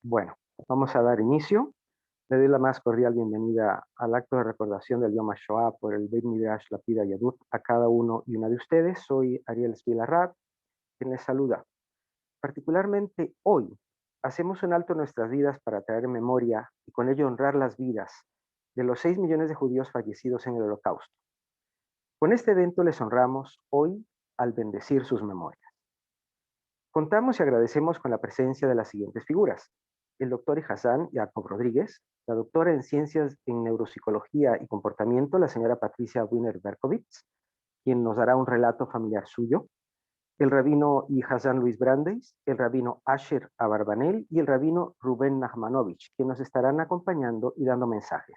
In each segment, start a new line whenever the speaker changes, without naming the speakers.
Bueno, vamos a dar inicio. Le doy la más cordial bienvenida al acto de recordación del Yom HaShoah por el Beit Midrash Lapida Yadut a cada uno y una de ustedes. Soy Ariel Spilarrad, quien les saluda. Particularmente hoy, hacemos un alto en nuestras vidas para traer memoria y con ello honrar las vidas de los 6 millones de judíos fallecidos en el Holocausto. Con este evento les honramos hoy al bendecir sus memorias. Contamos y agradecemos con la presencia de las siguientes figuras: el doctor Hassan Jacob Rodríguez, la doctora en Ciencias en Neuropsicología y Comportamiento, la señora Patricia Wiener Berkowitz, quien nos dará un relato familiar suyo, el rabino y Hassan Luis Brandeis, el rabino Asher Abarbanel y el rabino Rubén Nachmanovich, quien nos estarán acompañando y dando mensajes.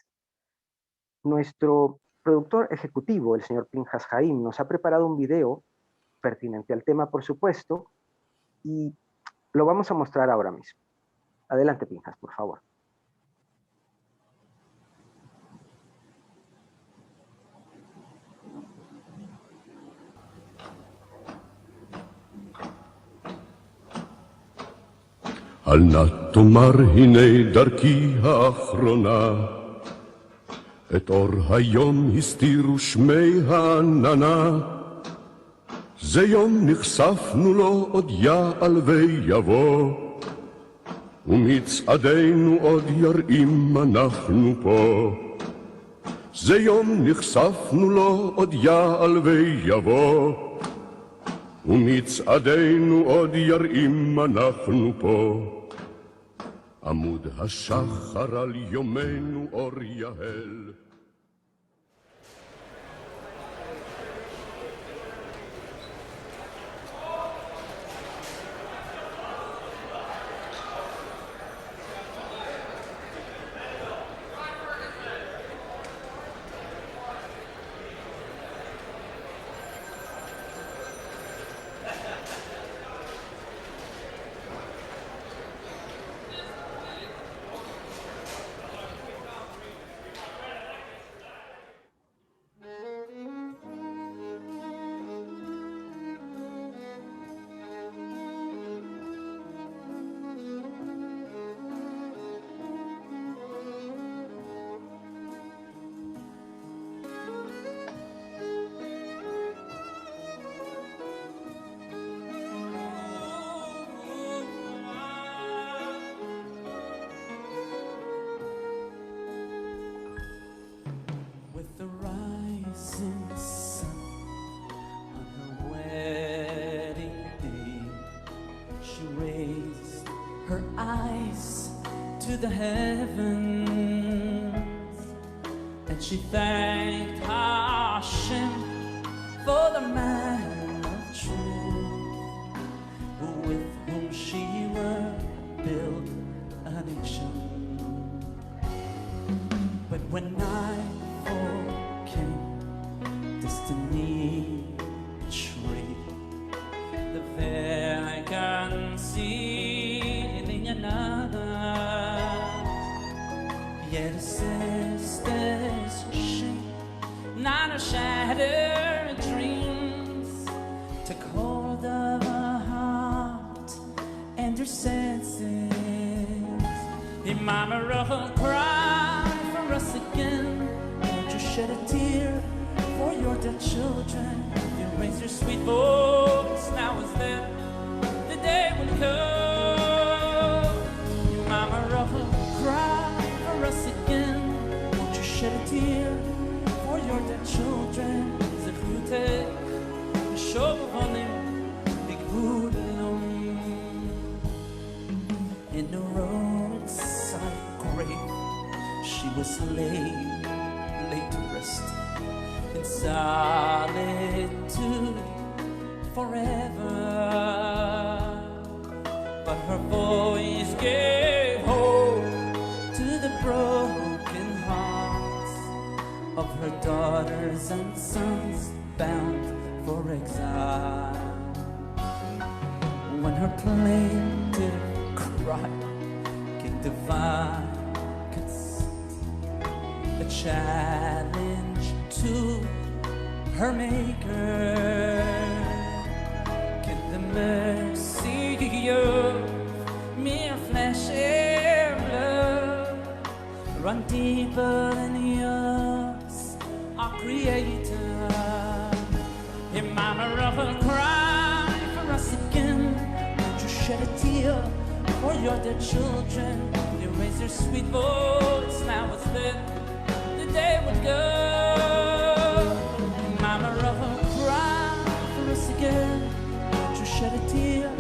Nuestro productor ejecutivo, el señor Pinjas Jaim, nos ha preparado un video pertinente al tema, por supuesto, y lo vamos a mostrar ahora mismo. Adelante, Pinjas, por favor.
אל נא תאמר הנה דרכי האחרונה, את אור היום הסתירו שמי העננה. זה יום נחשפנו לו עוד יעל ויבוא, ומצעדנו עוד יראים אנחנו פה. זה יום נחשפנו לו עוד יעל ויבוא, ומצעדנו עוד יראים אנחנו פה. עמוד השחר על יומנו אור יהל.
The heavens, and she thanked Hashem for the man of truth, with whom she would build a nation. But when nightfall came, destiny betrayed the vacancy in another. Yet sisters she not a shattered dreams took hold of her heart and her senses. Mama Rochel, cry for us again. Won't you shed a tear for your dead children? You raise your sweet voice, now is there the day will come. Mama Rochel, cry for us again. Won't you shed a tear for your dead children? Zechute, Shov Honim, Bigvudlum. In the roadside grave, she was laid to rest in solitude forever. But her voice gave hope to the broken hearts of her daughters and sons bound for exile. When her plaintive cry came divine consent, a challenge to her maker. Can the mercy of mere flesh run deeper than the earth, our creator. Your mama rough and cry for us again. Won't you shed a tear for your dead children? They raise their sweet voice, now it's then the day would go. Your mama rough and cry for us again. Won't you shed a tear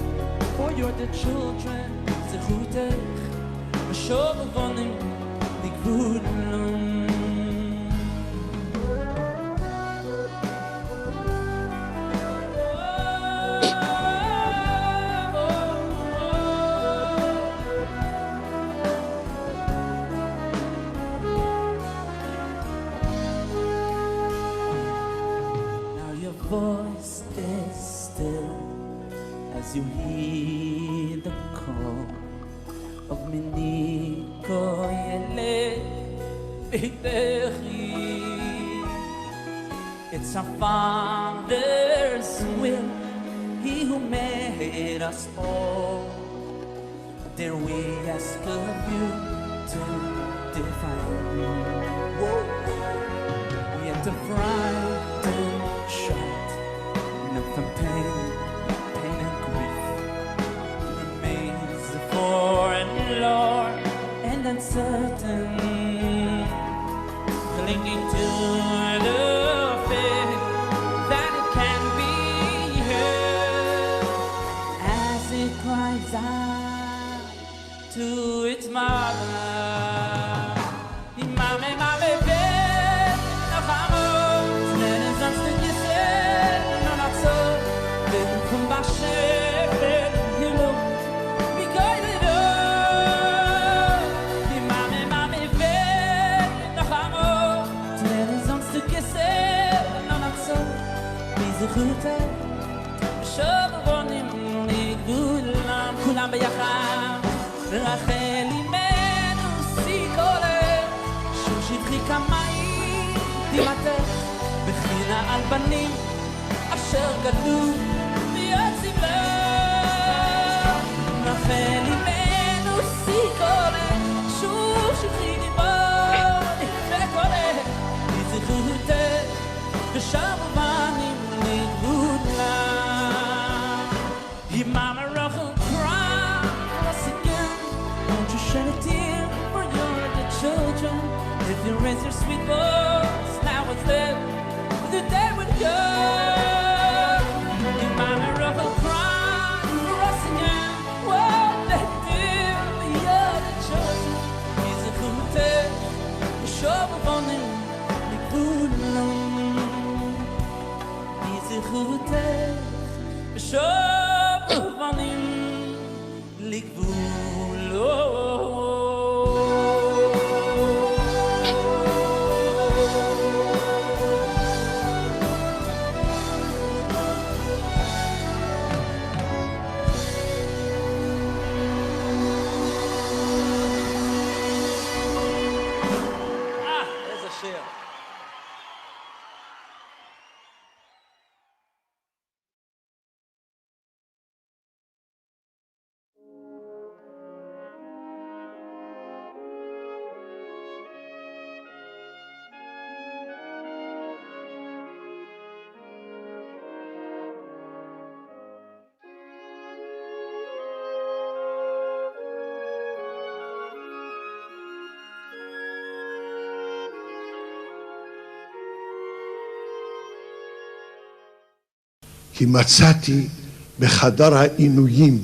for your dead children? Zechutech, v'shov avonim, likvud l'olam. Voice is still as you hear the call of Miniko Yele Bitechi. It's our Father's will, He who made us all. Dare we ask of you to define? Whoa. Yet to frighten, shut, not from pain and grief, remains foreign, Lord, and uncertain, clinging to the faith that it can be heard as it cries out to its mother. כולם ביחד, רחל אימנו סיכולך, שוב שבחי כמיים דמעתך, בחינה על בנים אשר גדלו ויוצאים לך. רחל אימנו סיכולך, שוב שבחי דיבורך וקולך, בזכותך ושבו בנים לגבולה. Your mama rough and cry for us again. Won't you shed a tear for your dead children? If you raise your sweet voice, now it's there, the day would go. Your mama rough and cry for us again. Won't they dear for your dead children? He's a good show of only the good alone. He's a good show.
כי מצאתי בחדר העינויים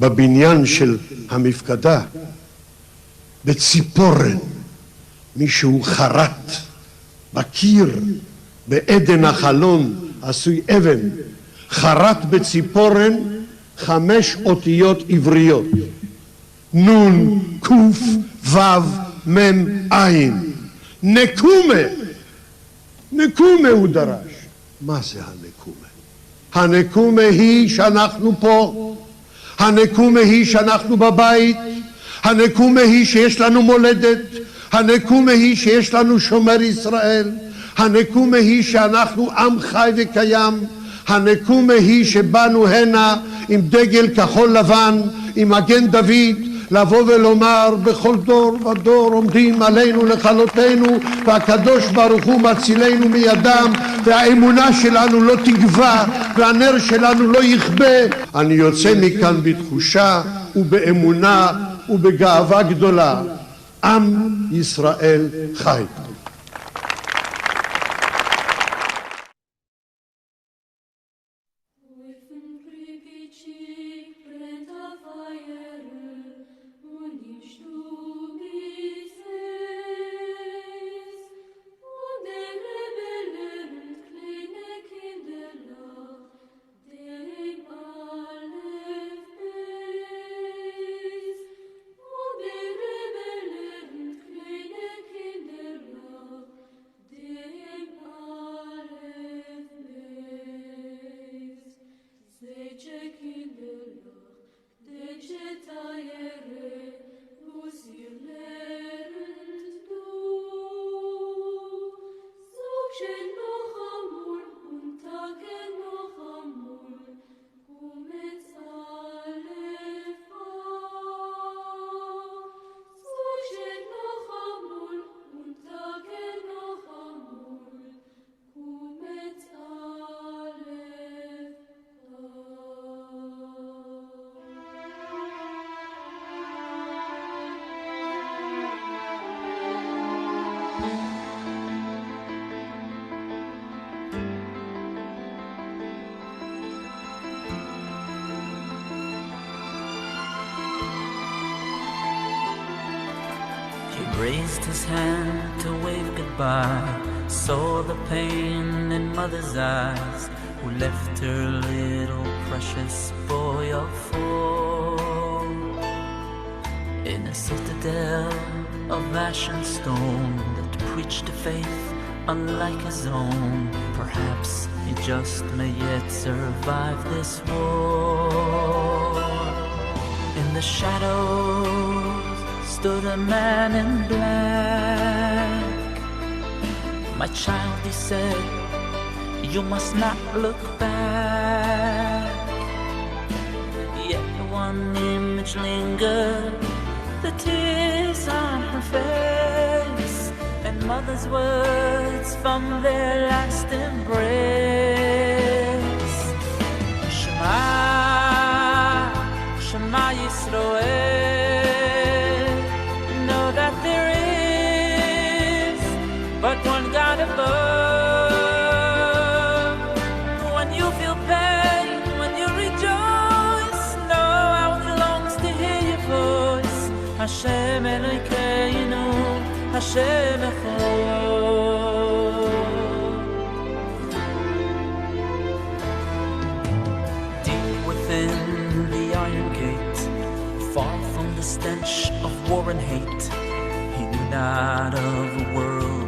בבניין של המפקדה בציפורן מישהו חרט בקיר בעדן החלון עשוי אבן, חרט בציפורן 5 אותיות עבריות, נון קוף וו מם עין, נקומה. נקומה הוא דרש. מה זה הנקומה? הנקומה היא שאנחנו פה, הנקומה היא שאנחנו בבית, הנקומה היא שיש לנו מולדת, הנקומה היא שיש לנו שומר ישראל, הנקומה היא שאנחנו עם חי וקיים, הנקומה היא שבאנו הנה עם דגל כחול לבן, עם מגן דוד, לבוא ולומר בכל דור ודור עומדים עלינו לכלותנו והקדוש ברוך הוא מצילנו מידם והאמונה שלנו לא תגווע והנר שלנו לא יכבה. אני יוצא מכאן בתחושה ובאמונה ובגאווה גדולה. עם ישראל חי.
Raised his hand to wave goodbye, saw the pain in mother's eyes, who left her little precious boy of 4 in a citadel of ash and stone that preached a faith unlike his own. Perhaps he just may yet survive this war. In the shadows stood a man in black. My child, he said, you must not look back. Yet one image lingered, the tears on her face, and mother's words from their last embrace. Shema, Shema Yisroel. But one God above. When you feel pain, when you rejoice, know how it longs to hear your voice. Hashem Elokeinu, Hashem Echad. Deep within the iron gate, far from the stench of war and hate, he knew not of a world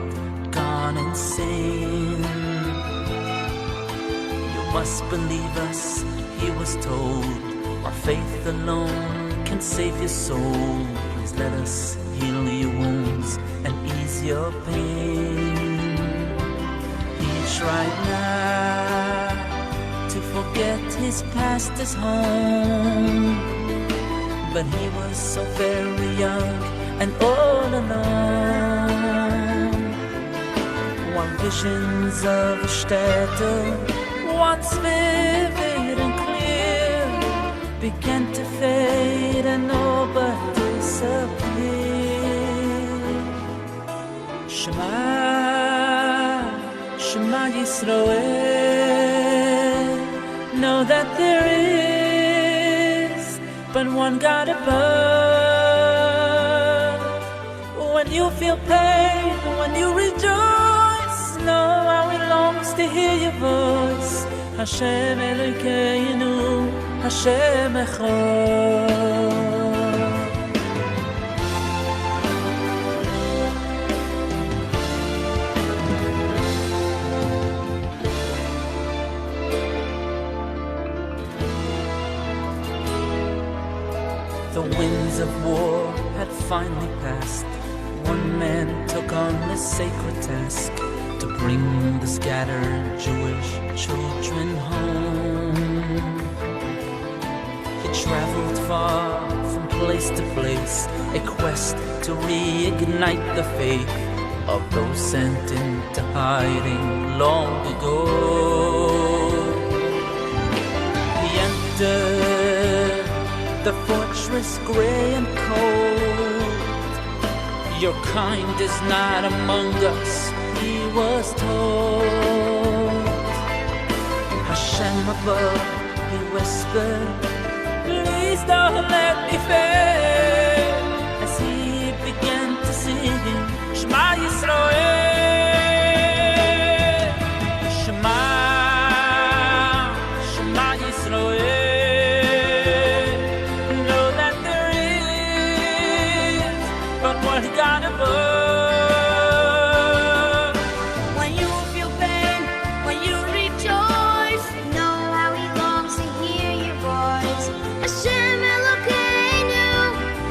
insane. You must believe us, he was told. Our faith alone can save your soul. Please let us heal your wounds and ease your pain. He tried not to forget his past, his home, but he was so very young and all alone. While visions of a stätte, once vivid and clear, began to fade and all but disappear. Shema, Shema Yisroel. Know that there is but one God above. When you feel pain, when you rejoice, know how it longs to hear your voice. Hashem Elokeinu, Hashem Echad. The winds of war had finally passed. One man took on the sacred task to bring the scattered Jewish children home. He traveled far from place to place, a quest to reignite the faith of those sent into hiding long ago. He entered the fortress gray and cold. Your kind is not among us, he was told. Hashem above, he whispered, please don't let me fail. As he began to sing Shema Yisrael, Shema, Shema Yisrael. Know that there is but one God above.
When you feel pain, when you rejoice, know how he longs to hear your voice. Hashem Elokeinu,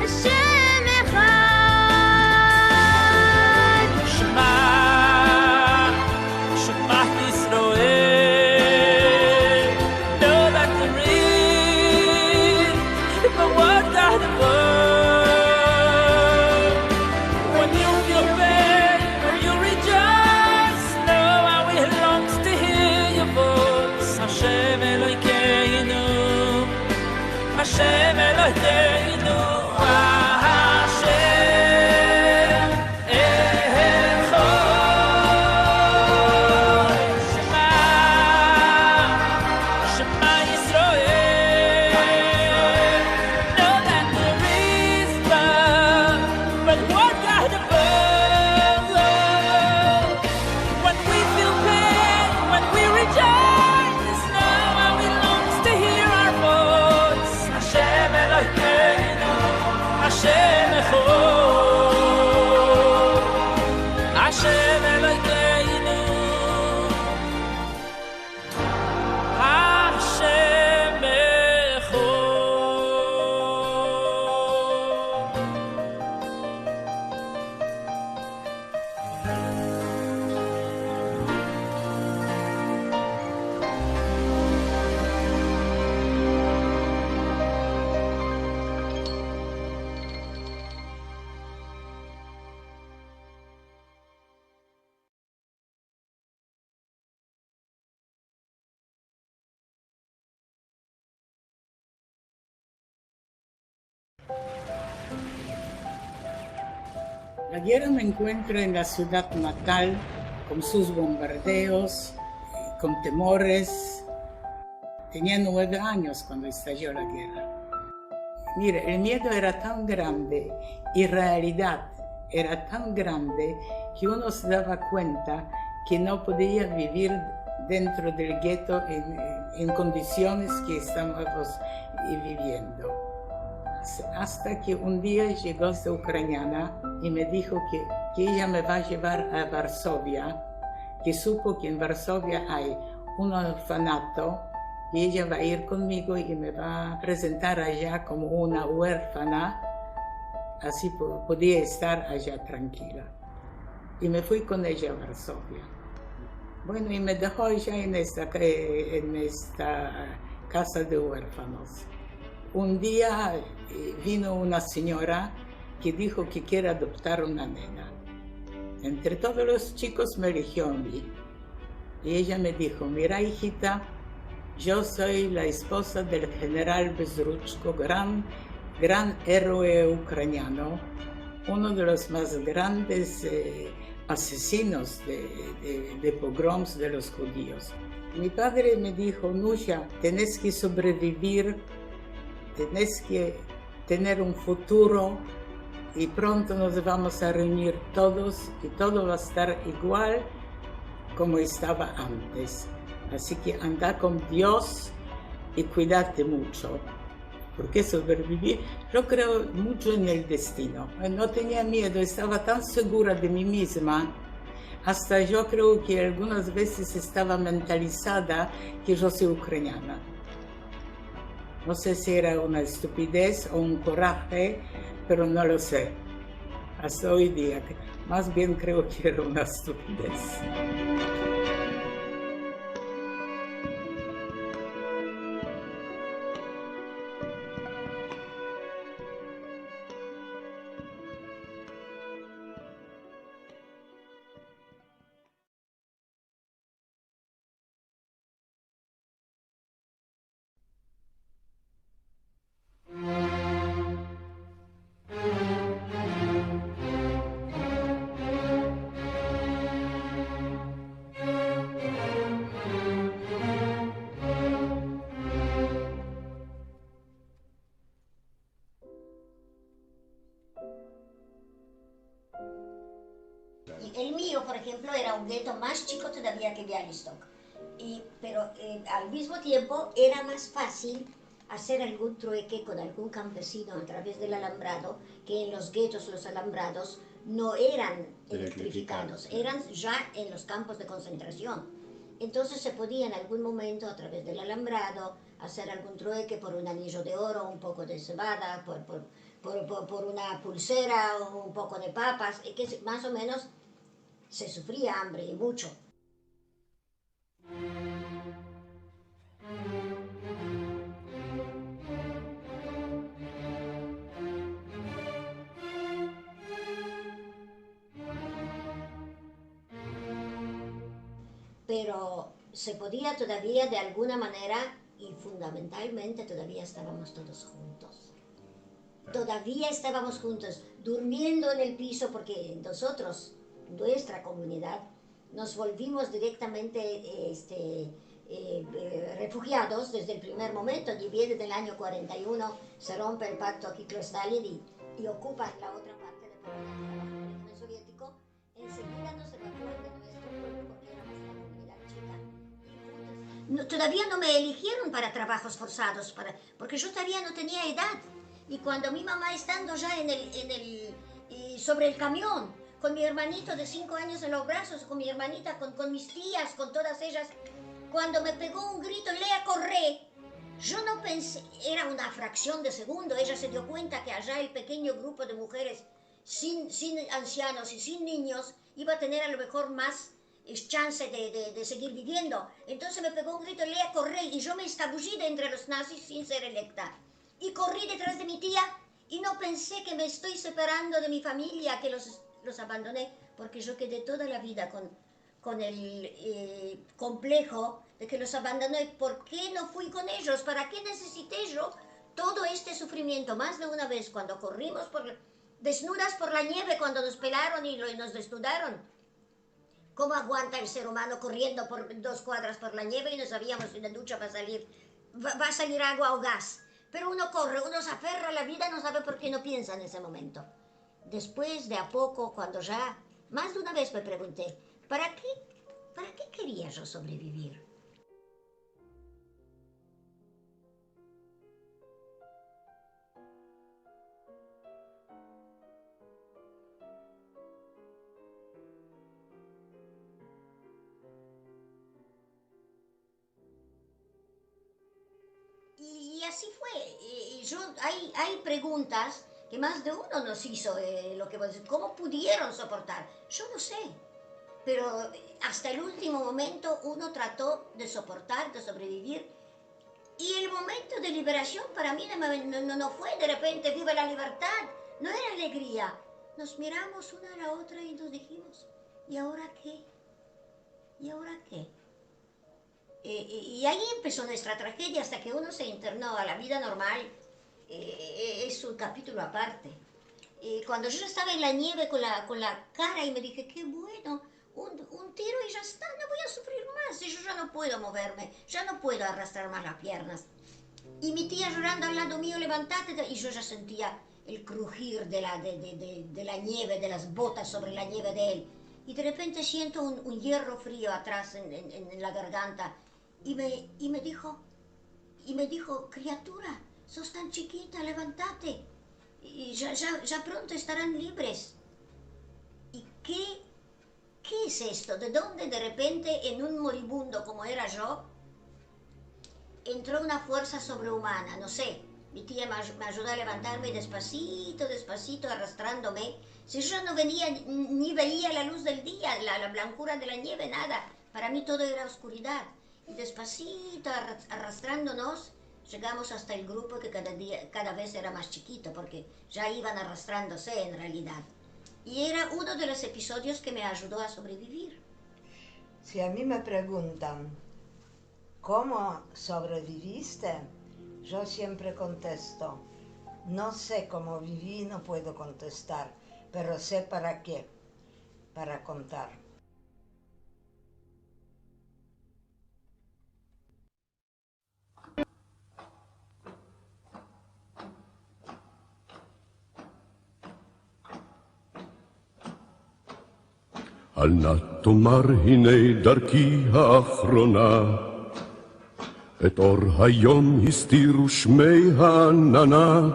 Hashem Echad.
Shema, Shema Yisrael. Know that there is but one God above. When you feel pain, when you rejoice, know how he longs to hear your voice. Hashem Elokeinu, Hashem Elokeinu, Hashem Echad. Shema, Shema Yisrael. Know that there is but one God above. When we feel pain, when we rejoice, know how he longs to hear our voice. Hashem Elokeinu, Hashem Echad. Hashem Elokeinu, Hashem Echad.
La guerra me encuentra en la ciudad natal, con sus bombardeos, con temores. Tenía 9 años cuando estalló la guerra. Mira, el miedo era tan grande y realidad era tan grande que uno se daba cuenta que no podía vivir dentro del gueto en condiciones que estábamos viviendo. Hasta que un día llegó esta ucraniana y me dijo que ella me va a llevar a Varsovia, que supo que en Varsovia hay un orfanato y ella va a ir conmigo y me va a presentar allá como una huérfana, así podía estar allá tranquila. Y me fui con ella a Varsovia. Bueno, y me dejó allá en esta casa de huérfanos. Un día vino una señora que dijo que quiere adoptar una nena. Entre todos los chicos me eligió a mí. Y ella me dijo, mira hijita, yo soy la esposa del general Bezruchko, gran héroe ucraniano, uno de los más grandes asesinos de pogroms de los judíos. Mi padre me dijo, Nusha, tenés que sobrevivir, tenés que tener un futuro y pronto nos vamos a reunir todos y todo va a estar igual como estaba antes. Así que anda con Dios y cuídate mucho, porque sobrevivir, yo creo mucho en el destino. No tenía miedo, estaba tan segura de mí misma, hasta yo creo que algunas veces estaba mentalizada que yo soy ucraniana. No sé si era una estupidez o un coraje, pero no lo sé. Hasta hoy día, más bien creo que era una estupidez.
mío, por ejemplo, era un gueto más chico todavía que Białystok. Pero al mismo tiempo era más fácil hacer algún trueque con algún campesino a través del alambrado, que en los guetos los alambrados no eran electrificados, eran ya en los campos de concentración. Entonces se podía en algún momento a través del alambrado hacer algún trueque por un anillo de oro, un poco de cebada, por una pulsera o un poco de papas, y que más o menos se sufría hambre y mucho. Pero se podía todavía de alguna manera y fundamentalmente todavía estábamos todos juntos. Todavía estábamos juntos, durmiendo en el piso porque nosotros, nuestra comunidad, nos volvimos directamente refugiados desde el primer momento. Y viene del año 41, se rompe el pacto Hitler-Stalin y ocupan la otra parte de Polonia que era bajo el régimen soviético. Enseguida nos evacúan de nuestro pueblo porque éramos una comunidad chica. Todavía no me eligieron para trabajos forzados, porque yo todavía no tenía edad. Y cuando mi mamá estando ya sobre el camión, con mi hermanito de 5 años en los brazos, con mi hermanita, con mis tías, con todas ellas, cuando me pegó un grito, Lea, corre, yo no pensé, era una fracción de segundo, ella se dio cuenta que allá el pequeño grupo de mujeres sin ancianos y sin niños iba a tener a lo mejor más chance de seguir viviendo. Entonces me pegó un grito, Lea, corre, y yo me escabullí de entre los nazis sin ser electa. Y corrí detrás de mi tía y no pensé que me estoy separando de mi familia, que los abandoné, porque yo quedé toda la vida con el complejo de que los abandoné. ¿Por qué no fui con ellos? ¿Para qué necesité yo todo este sufrimiento? Más de una vez cuando corrimos desnudas por la nieve, cuando nos pelaron y nos desnudaron. ¿Cómo aguanta el ser humano corriendo por 2 cuadras por la nieve y no sabíamos si la ducha va a salir agua o gas? Pero uno corre, uno se aferra a la vida, no sabe por qué no piensa en ese momento. Después, de a poco, cuando ya, más de una vez me pregunté, ¿para qué quería yo sobrevivir? Y así fue. Hay preguntas que más de uno nos hizo, lo que vos decís, ¿cómo pudieron soportar? Yo no sé, pero hasta el último momento uno trató de soportar, de sobrevivir. Y el momento de liberación para mí no fue de repente, viva la libertad, no era alegría. Nos miramos una a la otra y nos dijimos, ¿y ahora qué? ¿Y ahora qué? Y ahí empezó nuestra tragedia hasta que uno se internó a la vida normal. Es un capítulo aparte. Cuando yo estaba en la nieve con la cara y me dije, qué bueno, un tiro y ya está, no voy a sufrir más. Y yo ya no puedo moverme, ya no puedo arrastrar más las piernas. Y mi tía llorando al lado mío, levantate. Y yo ya sentía el crujir de la nieve, de las botas sobre la nieve de él. Y de repente siento un hierro frío atrás en la garganta. Y me dijo, criatura, sos tan chiquita, levántate. Y ya pronto estarán libres. ¿Y qué es esto? ¿De dónde de repente en un moribundo como era yo entró una fuerza sobrehumana? No sé. Mi tía me ayudó a levantarme despacito, arrastrándome. Si yo no venía ni veía la luz del día, la blancura de la nieve, nada. Para mí todo era oscuridad. Y despacito, arrastrándonos, llegamos hasta el grupo que cada vez era más chiquito, porque ya iban arrastrándose en realidad. Y era uno de los episodios que me ayudó a sobrevivir.
Si a mí me preguntan, ¿cómo sobreviviste? Yo siempre contesto, no sé cómo viví, no puedo contestar, pero sé para qué, para contar.
אל נא תאמר הנה דרכי האחרונה, את אור היום הסתירו שמי העננה.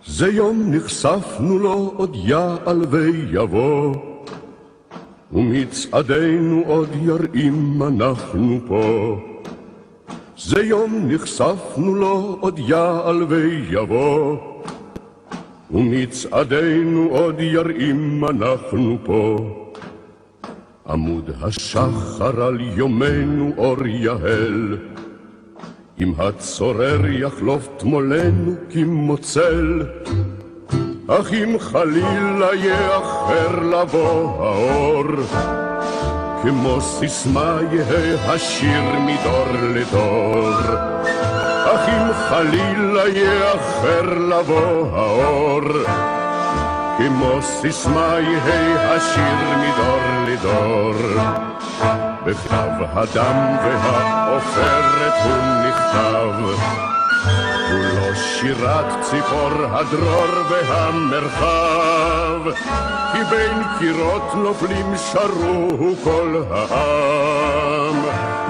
זה יום נחשפנו לו עוד יעל ויבוא, ומצעדינו עוד יראים אנחנו פה. זה יום נחשפנו לו עוד יעל ויבוא, ומצעדינו עוד יראים אנחנו פה. עמוד השחר על יומנו אור יהל, אם הצורר יחלוף תמולנו כמוצל, אך אם חלילה יאחר לבוא האור, כמו סיסמה יהא השיר מדור לדור. אך אם חלילה יאחר לבוא האור, כמו סיסמה יהא השיר מדור לדור. בכתב הדם והעופרת הוא נכתב, הוא לא שירת ציפור הדרור והמרחב, כי בין קירות נופלים שרו כל העם,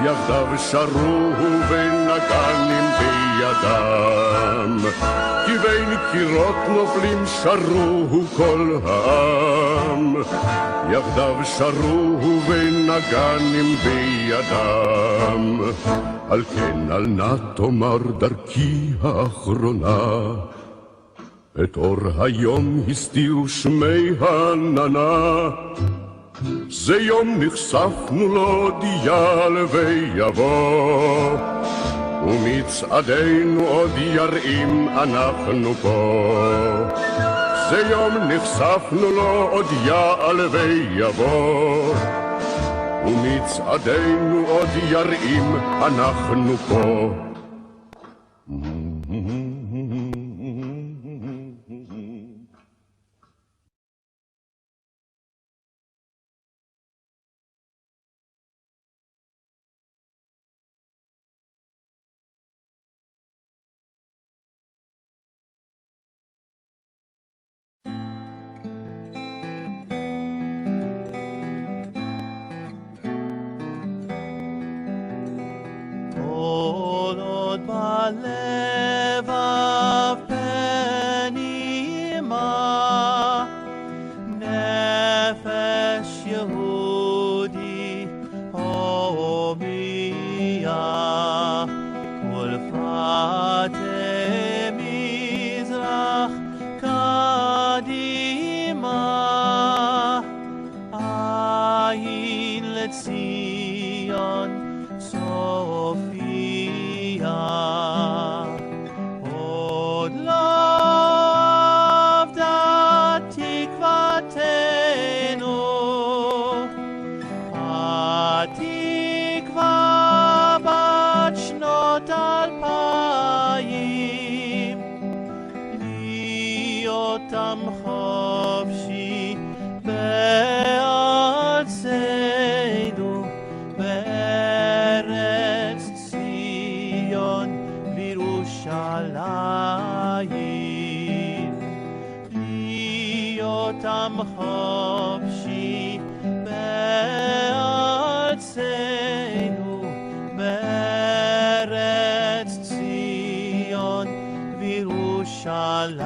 יחדיו שרו ונגנים בידם. כי בין קירות נופלים שרו כל העם, יחדיו שרו ונגנים בידם. על כן אל נא תאמר דרכי האחרונה, את אור היום הסתירו שמי העננה. זה יום נחשפנו לו דיין ויבוא, ומצעדינו עוד יראים אנחנו פה. זה יום נחשפנו לו עוד יעל ויבוא, ומצעדינו עוד יראים אנחנו פה.
לבב פנימה, נפש יהודי הומייה, ולפתי מזרח קדימה, עין לציון סופיה. עוד לא אבדה תקוותנו, התקווה בת שנות 2000, להיות עם חופשי בארצנו, בארץ ציון וירושלים. להיות עם חופשי בארצנו, בארץ ציון וירושלים.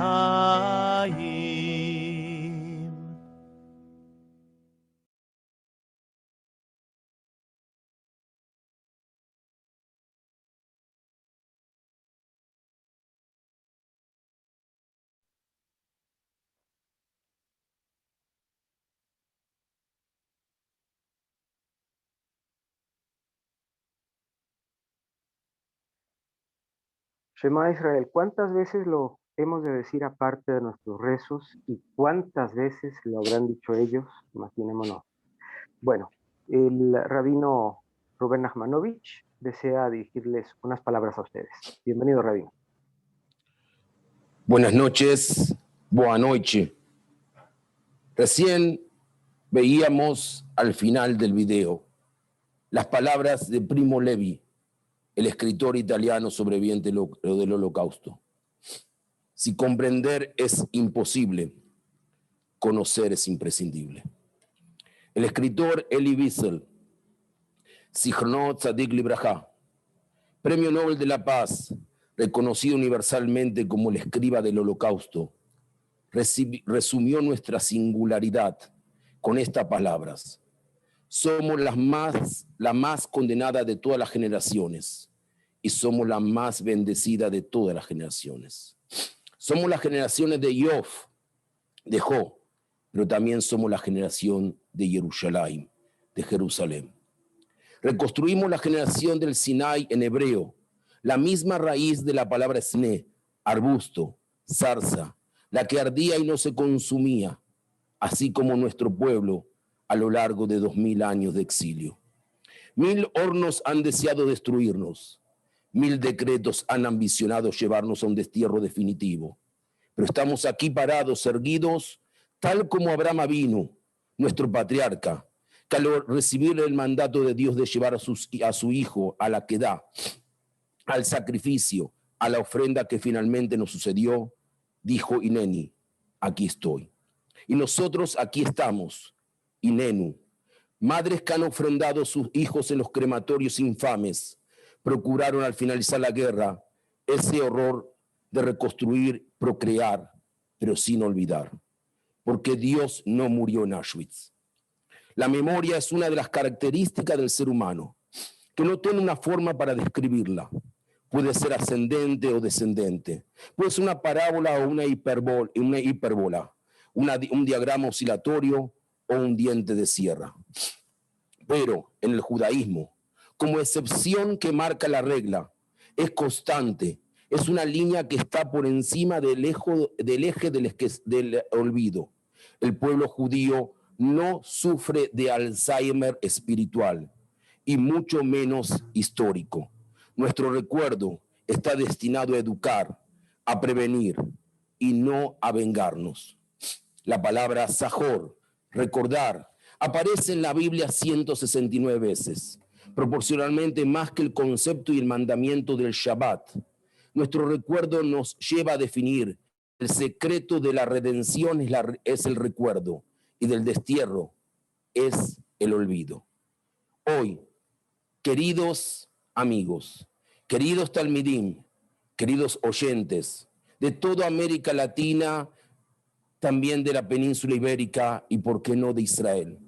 Shema Israel, ¿cuántas veces lo hemos de decir aparte de nuestros rezos y cuántas veces lo habrán dicho ellos? Imaginémonos. Bueno, el rabino Rubén Nachmanovich desea dirigirles unas palabras a ustedes. Bienvenido, rabino.
Buenas noches, boa noite. Recién veíamos al final del video las palabras de Primo Levi, el escritor italiano sobreviviente del Holocausto. Si comprender es imposible, conocer es imprescindible. El escritor Elie Wiesel, Zichrono Tzadik Libraja, Premio Nobel de la Paz, reconocido universalmente como el escriba del Holocausto, resumió nuestra singularidad con estas palabras: somos la más condenada de todas las generaciones y somos la más bendecida de todas las generaciones. Somos las generaciones de Job, pero también somos la generación de Jerusalén, Reconstruimos la generación del Sinai en hebreo, la misma raíz de la palabra sne, arbusto, zarza, la que ardía y no se consumía, así como nuestro pueblo a lo largo de 2000 años de exilio. 1000 hornos han deseado destruirnos, 1000 decretos han ambicionado llevarnos a un destierro definitivo, pero estamos aquí parados, erguidos, tal como Abraham Avinu, nuestro patriarca, que al recibir el mandato de Dios de llevar a su hijo a la quedá, al sacrificio, a la ofrenda que finalmente nos sucedió, dijo: Ineni, aquí estoy. Y nosotros aquí estamos, Inenu, madres que han ofrendado sus hijos en los crematorios infames, procuraron al finalizar la guerra ese horror de reconstruir, procrear, pero sin olvidar, porque Dios no murió en Auschwitz. La memoria es una de las características del ser humano, que no tiene una forma para describirla. Puede ser ascendente o descendente, puede ser una parábola o una hipérbola, un diagrama oscilatorio o un diente de sierra. Pero en el judaísmo, como excepción que marca la regla, es constante, es una línea que está por encima del eje del olvido. El pueblo judío no sufre de Alzheimer espiritual y mucho menos histórico. Nuestro recuerdo está destinado a educar, a prevenir y no a vengarnos. La palabra Zahor, recordar, aparece en la Biblia 169 veces, proporcionalmente más que el concepto y el mandamiento del Shabbat. Nuestro recuerdo nos lleva a definir: el secreto de la redención es el recuerdo y del destierro es el olvido. Hoy, queridos amigos, queridos talmidim, queridos oyentes de toda América Latina, también de la península ibérica y por qué no de Israel,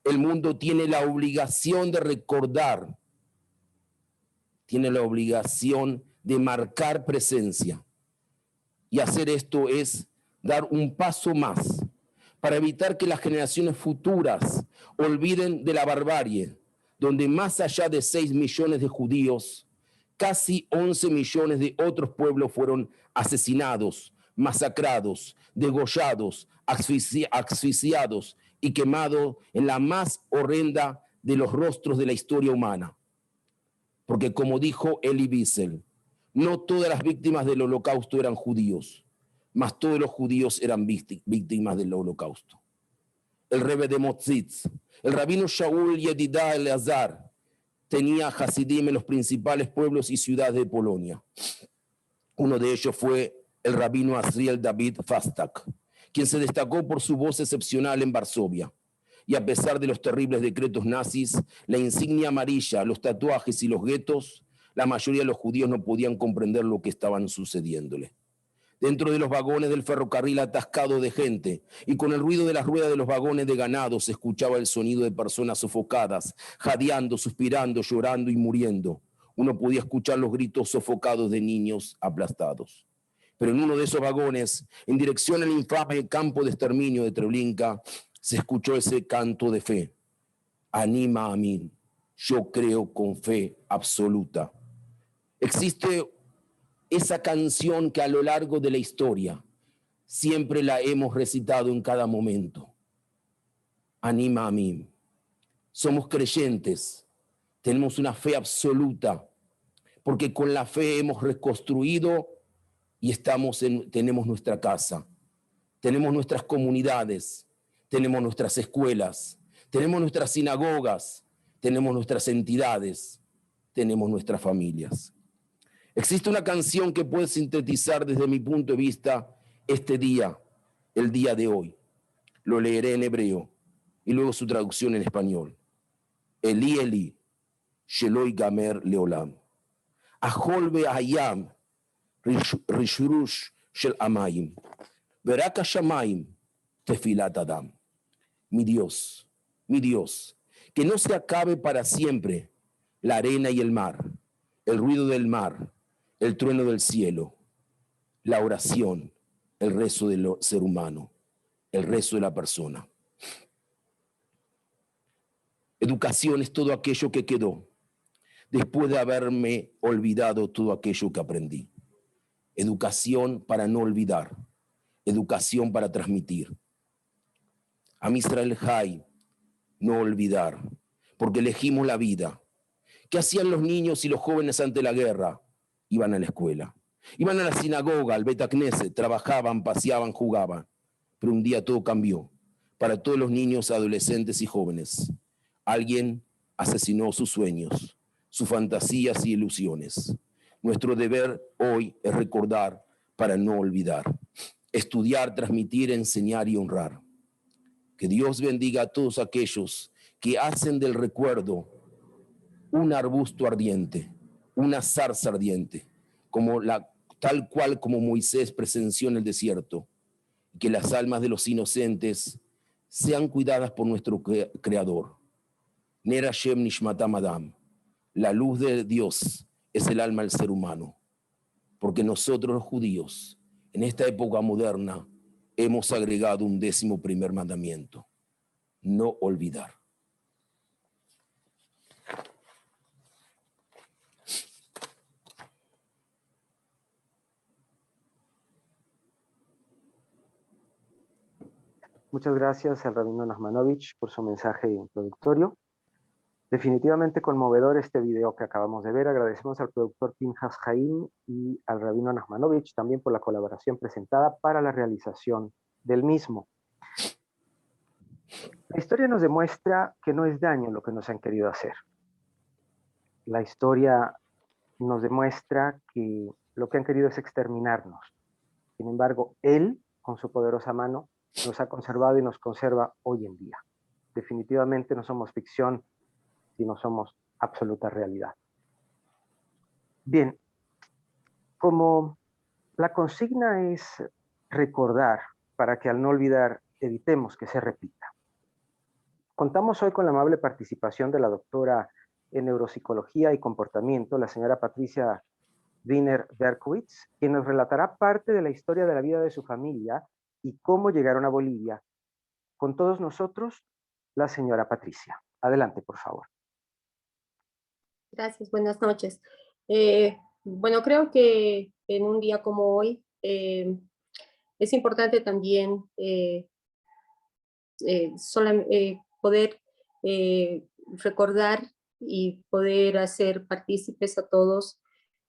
el mundo tiene la obligación de recordar, tiene la obligación de marcar presencia. Y hacer esto es dar un paso más para evitar que las generaciones futuras olviden de la barbarie, donde más allá de 6 millones de judíos, casi 11 millones de otros pueblos fueron asesinados, masacrados, degollados, asfixiados y quemados en la más horrenda de los rostros de la historia humana. Porque como dijo Elie Wiesel, no todas las víctimas del holocausto eran judíos, mas todos los judíos eran víctimas del holocausto. El Rebbe de Motzitz, el rabino Shaul Yedidá Eleazar, tenía Hasidim en los principales pueblos y ciudades de Polonia. Uno de ellos fue el rabino Azriel David Fastak, quien se destacó por su voz excepcional en Varsovia. Y a pesar de los terribles decretos nazis, la insignia amarilla, los tatuajes y los guetos, la mayoría de los judíos no podían comprender lo que estaban sucediéndole. Dentro de los vagones del ferrocarril atascado de gente y con el ruido de las ruedas de los vagones de ganado se escuchaba el sonido de personas sofocadas, jadeando, suspirando, llorando y muriendo. Uno podía escuchar los gritos sofocados de niños aplastados. Pero en uno de esos vagones, en dirección al infame campo de exterminio de Treblinka, se escuchó ese canto de fe. Anima a mí, yo creo con fe absoluta. Existe esa canción que a lo largo de la historia siempre la hemos recitado en cada momento. Anima a mí. Somos creyentes, tenemos una fe absoluta, porque con la fe hemos reconstruido y tenemos nuestra casa, tenemos nuestras comunidades, tenemos nuestras escuelas, tenemos nuestras sinagogas, tenemos nuestras entidades, tenemos nuestras familias. Existe una canción que puede sintetizar desde mi punto de vista este día, el día de hoy. Lo leeré en hebreo. y luego su traducción en español. Eli, Eli, Sheloi Gamer Leolam. Ahol Be'ayam, Rishurush Shel Amayim. Veraka Shamayim, Tefilat Adam. Mi Dios, que no se acabe para siempre la arena y el mar, el ruido del mar, el trueno del cielo, la oración, el rezo del ser humano, el rezo de la persona. Educación es todo aquello que quedó después de haberme olvidado todo aquello que aprendí. Educación para no olvidar, educación para transmitir. Am Israel Hay, no olvidar, porque elegimos la vida. ¿Qué hacían los niños y los jóvenes ante la guerra? Iban a la escuela, iban a la sinagoga, al Bet Knesset, trabajaban, paseaban, jugaban. Pero un día todo cambió para todos los niños, adolescentes y jóvenes. Alguien asesinó sus sueños, sus fantasías y ilusiones. Nuestro deber hoy es recordar para no olvidar, estudiar, transmitir, enseñar y honrar. Que Dios bendiga a todos aquellos que hacen del recuerdo un arbusto ardiente, una zarza ardiente, tal cual como Moisés presenció en el desierto, y que las almas de los inocentes sean cuidadas por nuestro Creador. Ner Hashem Nishmatam Adam. La luz de Dios es el alma del ser humano, porque nosotros los judíos, en esta época moderna, hemos agregado un 11º mandamiento: no olvidar.
Muchas gracias al rabino Nachmanovich por su mensaje introductorio. Definitivamente conmovedor este video que acabamos de ver. Agradecemos al productor Pinhas Haim y al rabino Nachmanovich también por la colaboración presentada para la realización del mismo. La historia nos demuestra que no es daño lo que nos han querido hacer. La historia nos demuestra que lo que han querido es exterminarnos. Sin embargo, Él, con su poderosa mano, nos ha conservado y nos conserva hoy en día. Definitivamente no somos ficción, sino somos absoluta realidad. Bien, como la consigna es recordar para que al no olvidar evitemos que se repita, contamos hoy con la amable participación de la doctora en Neuropsicología y Comportamiento, la señora Patricia Wiener-Berkowitz, quien nos relatará parte de la historia de la vida de su familia y cómo llegaron a Bolivia. Con todos nosotros, la señora Patricia. Adelante, por favor.
Gracias, buenas noches. Bueno, creo que en un día como hoy es importante también poder recordar y poder hacer partícipes a todos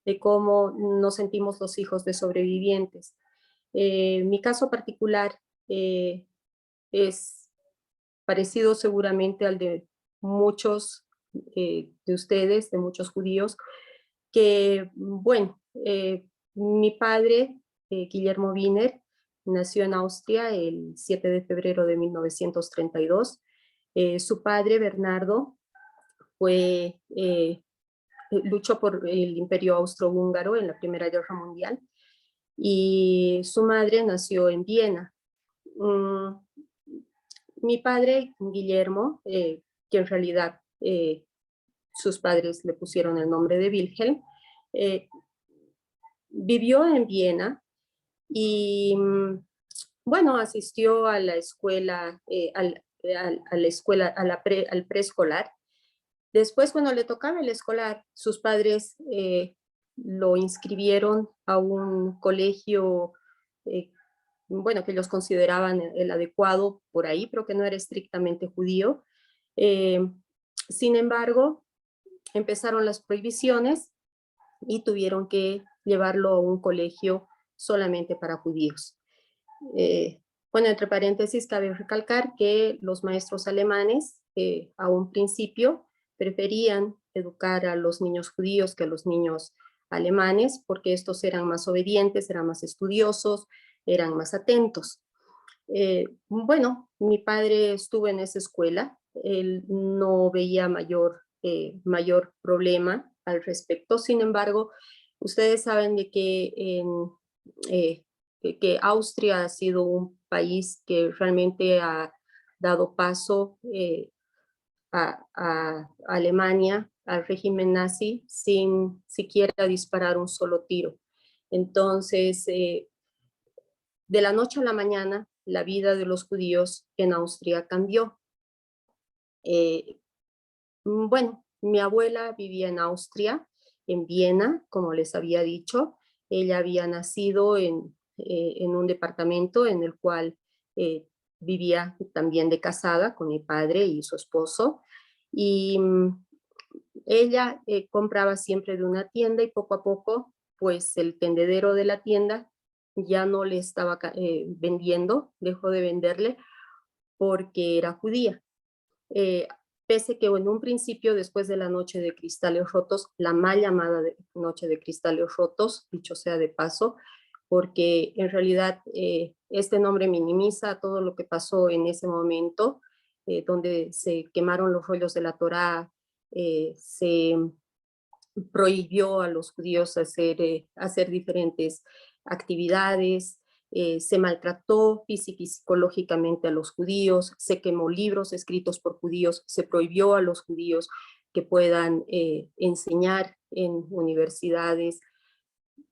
de cómo nos sentimos los hijos de sobrevivientes. Mi caso particular es parecido seguramente al de muchos de ustedes, de muchos judíos, que, bueno, mi padre, Guillermo Wiener, nació en Austria el 7 de febrero de 1932. Su padre, Bernardo, luchó por el Imperio Austrohúngaro en la Primera Guerra Mundial, y su madre nació en Viena. Mi padre, Guillermo, que en realidad sus padres le pusieron el nombre de Wilhelm, vivió en Viena y, bueno, asistió a la escuela, al preescolar. Después, cuando le tocaba el escolar, sus padres lo inscribieron a un colegio, bueno, que ellos consideraban el adecuado por ahí, pero que no era estrictamente judío. Sin embargo, empezaron las prohibiciones y tuvieron que llevarlo a un colegio solamente para judíos. Bueno, entre paréntesis, cabe recalcar que los maestros alemanes a un principio preferían educar a los niños judíos que a los niños alemanes, porque estos eran más obedientes, eran más estudiosos, eran más atentos. Bueno, mi padre estuvo en esa escuela, él no veía mayor problema al respecto. Sin embargo, ustedes saben de eh, que Austria ha sido un país que realmente ha dado paso a Alemania, al régimen nazi, sin siquiera disparar un solo tiro. Entonces, de la noche a la mañana, la vida de los judíos en Austria cambió. Bueno, mi abuela vivía en Austria, en Viena, como les había dicho. Ella había nacido en un departamento en el cual vivía también de casada con mi padre y su esposo. Y ella compraba siempre de una tienda y poco a poco, pues el tendedero de la tienda ya no le estaba vendiendo, dejó de venderle porque era judía. Pese que en un principio, después de la noche de cristales rotos, la mal llamada noche de cristales rotos, dicho sea de paso, porque en realidad este nombre minimiza todo lo que pasó en ese momento, donde se quemaron los rollos de la Torá, se prohibió a los judíos hacer diferentes actividades, se maltrató física y psicológicamente a los judíos, se quemó libros escritos por judíos, se prohibió a los judíos que puedan enseñar en universidades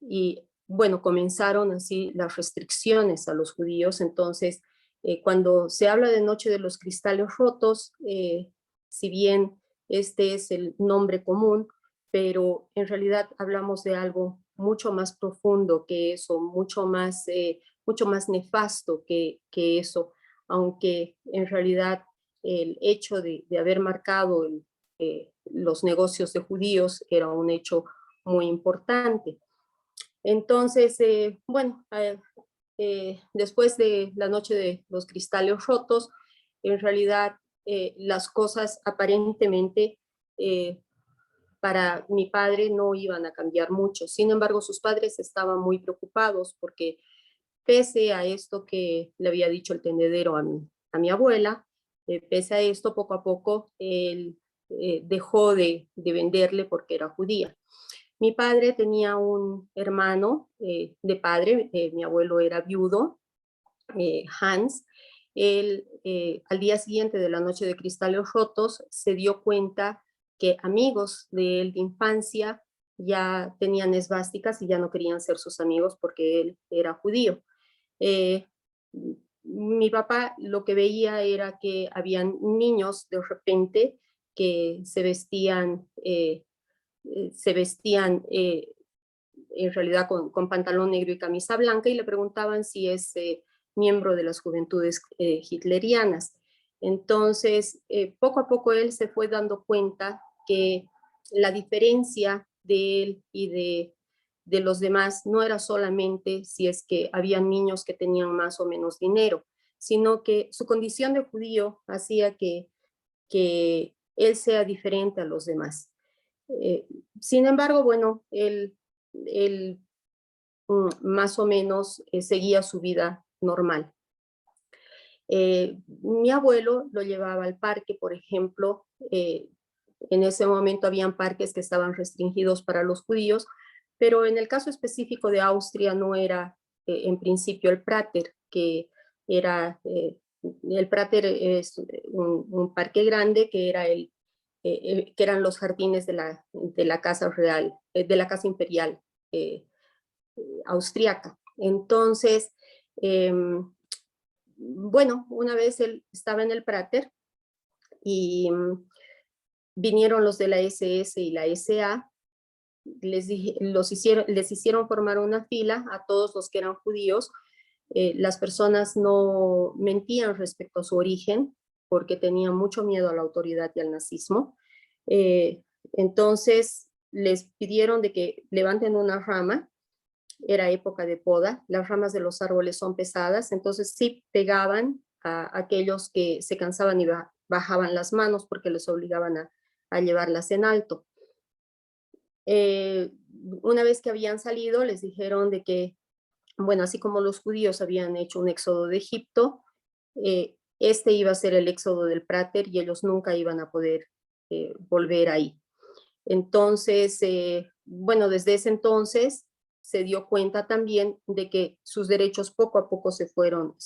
y bueno, comenzaron así las restricciones a los judíos. Entonces, cuando se habla de Noche de los Cristales Rotos, si bien este es el nombre común, pero en realidad hablamos de algo mucho más profundo que eso, mucho más nefasto que eso, aunque en realidad el hecho de haber marcado los negocios de judíos era un hecho muy importante. Entonces, bueno, después de la noche de los cristales rotos, en realidad las cosas aparentemente para mi padre no iban a cambiar mucho. Sin embargo, sus padres estaban muy preocupados porque pese a esto que le había dicho el tendedero a mi abuela, pese a esto, poco a poco, él dejó de venderle porque era judía. Mi padre tenía un hermano de padre, mi abuelo era viudo, Hans. Él, al día siguiente de la noche de cristales rotos, se dio cuenta que amigos de él de infancia ya tenían esvásticas y ya no querían ser sus amigos porque él era judío. Mi papá lo que veía era que habían niños de repente que se vestían en realidad con pantalón negro y camisa blanca y le preguntaban si es miembro de las juventudes hitlerianas. Entonces, poco a poco él se fue dando cuenta que la diferencia de él y de los demás no era solamente si es que había niños que tenían más o menos dinero, sino que su condición de judío hacía que él sea diferente a los demás. Sin embargo, bueno, él más o menos seguía su vida normal. Mi abuelo lo llevaba al parque, por ejemplo. En ese momento habían parques que estaban restringidos para los judíos, pero en el caso específico de Austria no era en principio el Prater, que era, el Prater es un parque grande que era que eran los jardines de la casa real, de la casa imperial austriaca. Entonces, bueno, una vez él estaba en el Prater y vinieron los de la SS y la SA, les hicieron formar una fila a todos los que eran judíos. Las personas no mentían respecto a su origen porque tenían mucho miedo a la autoridad y al nazismo. Entonces les pidieron de que levanten una rama. Era época de poda, las ramas de los árboles son pesadas, entonces sí pegaban a aquellos que se cansaban y bajaban las manos porque les obligaban a llevarlas en alto. Una vez que habían salido, les dijeron de que, bueno, así como los judíos habían hecho un éxodo de Egipto, este iba a ser el éxodo del Prater y ellos nunca iban a poder volver ahí. Entonces, bueno, desde ese entonces se dio cuenta también de que sus derechos poco a poco se fueron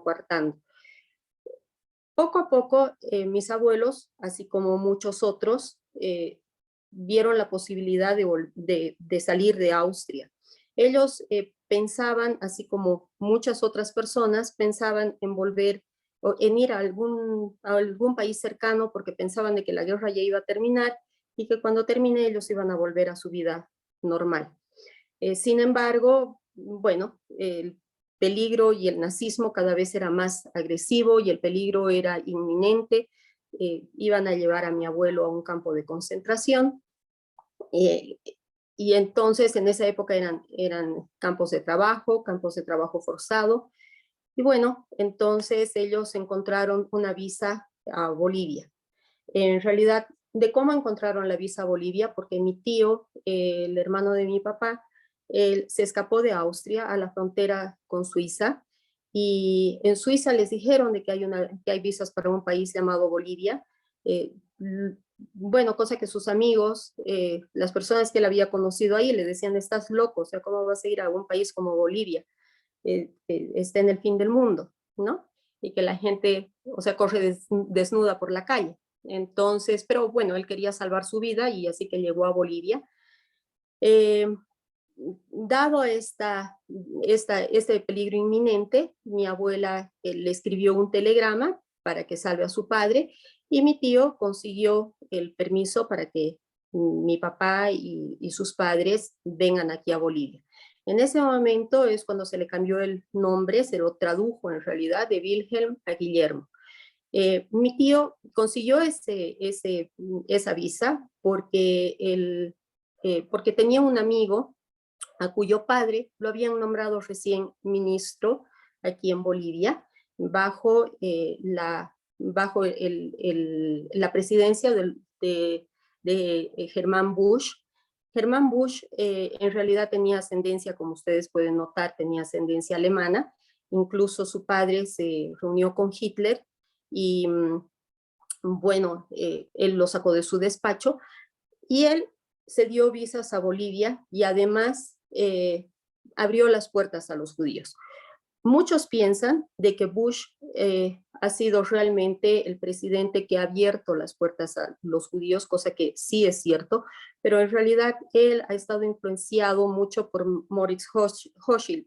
coartando. Poco a poco, mis abuelos, así como muchos otros, vieron la posibilidad de salir de Austria. Ellos pensaban, así como muchas otras personas, pensaban en volver o en ir a algún país cercano porque pensaban de que la guerra ya iba a terminar y que cuando termine ellos iban a volver a su vida normal. Sin embargo, bueno, el peligro y el nazismo cada vez era más agresivo y el peligro era inminente. Iban a llevar a mi abuelo a un campo de concentración. Y entonces en esa época eran campos de trabajo forzado. Y bueno, entonces ellos encontraron una visa a Bolivia. En realidad, ¿de cómo encontraron la visa a Bolivia? Porque mi tío, el hermano de mi papá, él se escapó de Austria a la frontera con Suiza y en Suiza les dijeron de que hay visas para un país llamado Bolivia. Bueno, cosa que sus amigos, las personas que él había conocido ahí le decían, estás loco, o sea, ¿cómo vas a ir a un país como Bolivia? Está en el fin del mundo, ¿no? Y que la gente, o sea, corre desnuda por la calle. Entonces, pero bueno, él quería salvar su vida y así que llegó a Bolivia. Dado este peligro inminente, mi abuela le escribió un telegrama para que salve a su padre y mi tío consiguió el permiso para que mi papá y sus padres vengan aquí a Bolivia. En ese momento es cuando se le cambió el nombre, se lo tradujo en realidad de Wilhelm a Guillermo. Mi tío consiguió esa visa porque tenía un amigo a cuyo padre lo habían nombrado recién ministro aquí en Bolivia, bajo la presidencia de Germán Busch. Germán Busch en realidad tenía ascendencia, como ustedes pueden notar, tenía ascendencia alemana. Incluso su padre se reunió con Hitler y bueno, él lo sacó de su despacho y él se dio visas a Bolivia y además abrió las puertas a los judíos. Muchos piensan de que Bush ha sido realmente el presidente que ha abierto las puertas a los judíos, cosa que sí es cierto, pero en realidad él ha estado influenciado mucho por Moritz Hochschild.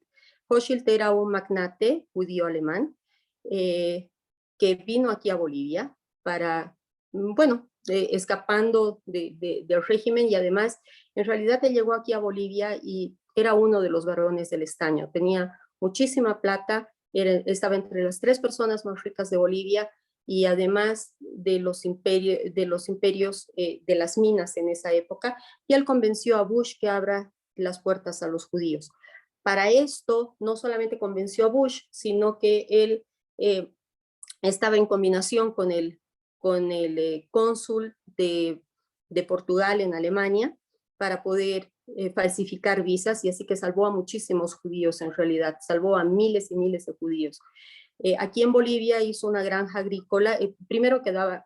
Hochschild era un magnate judío alemán que vino aquí a Bolivia para, bueno, escapando del régimen y además, en realidad él llegó aquí a Bolivia y era uno de los varones del estaño, tenía muchísima plata, estaba entre las 3 personas más ricas de Bolivia y además de los imperios de las minas en esa época, y él convenció a Bush que abra las puertas a los judíos. Para esto, no solamente convenció a Bush, sino que él estaba en combinación con el cónsul de Portugal en Alemania para poder falsificar visas y así que salvó a muchísimos judíos en realidad, salvó a miles y miles de judíos. Aquí en Bolivia hizo una granja agrícola, primero que daba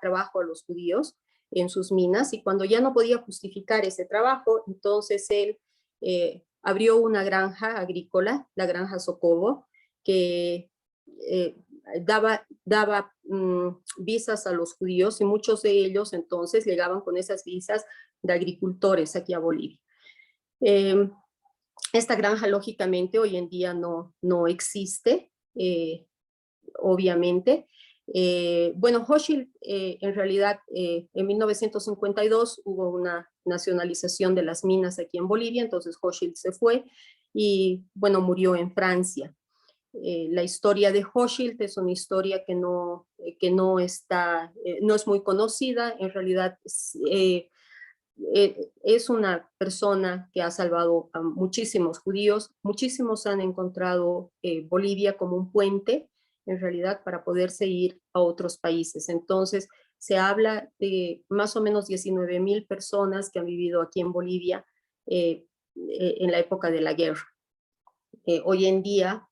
trabajo a los judíos en sus minas y cuando ya no podía justificar ese trabajo, entonces él abrió una granja agrícola, la granja Socobo, que daba visas a los judíos y muchos de ellos entonces llegaban con esas visas de agricultores aquí a Bolivia. Esta granja lógicamente hoy en día no existe, obviamente. Bueno, Hochschild en realidad en 1952 hubo una nacionalización de las minas aquí en Bolivia, entonces Hochschild se fue y bueno, murió en Francia. La historia de Hochschild es una historia que no es muy conocida, en realidad es una persona que ha salvado a muchísimos judíos, muchísimos han encontrado Bolivia como un puente, en realidad, para poderse ir a otros países. Entonces, se habla de más o menos 19,000 personas que han vivido aquí en Bolivia en la época de la guerra. Hoy en día,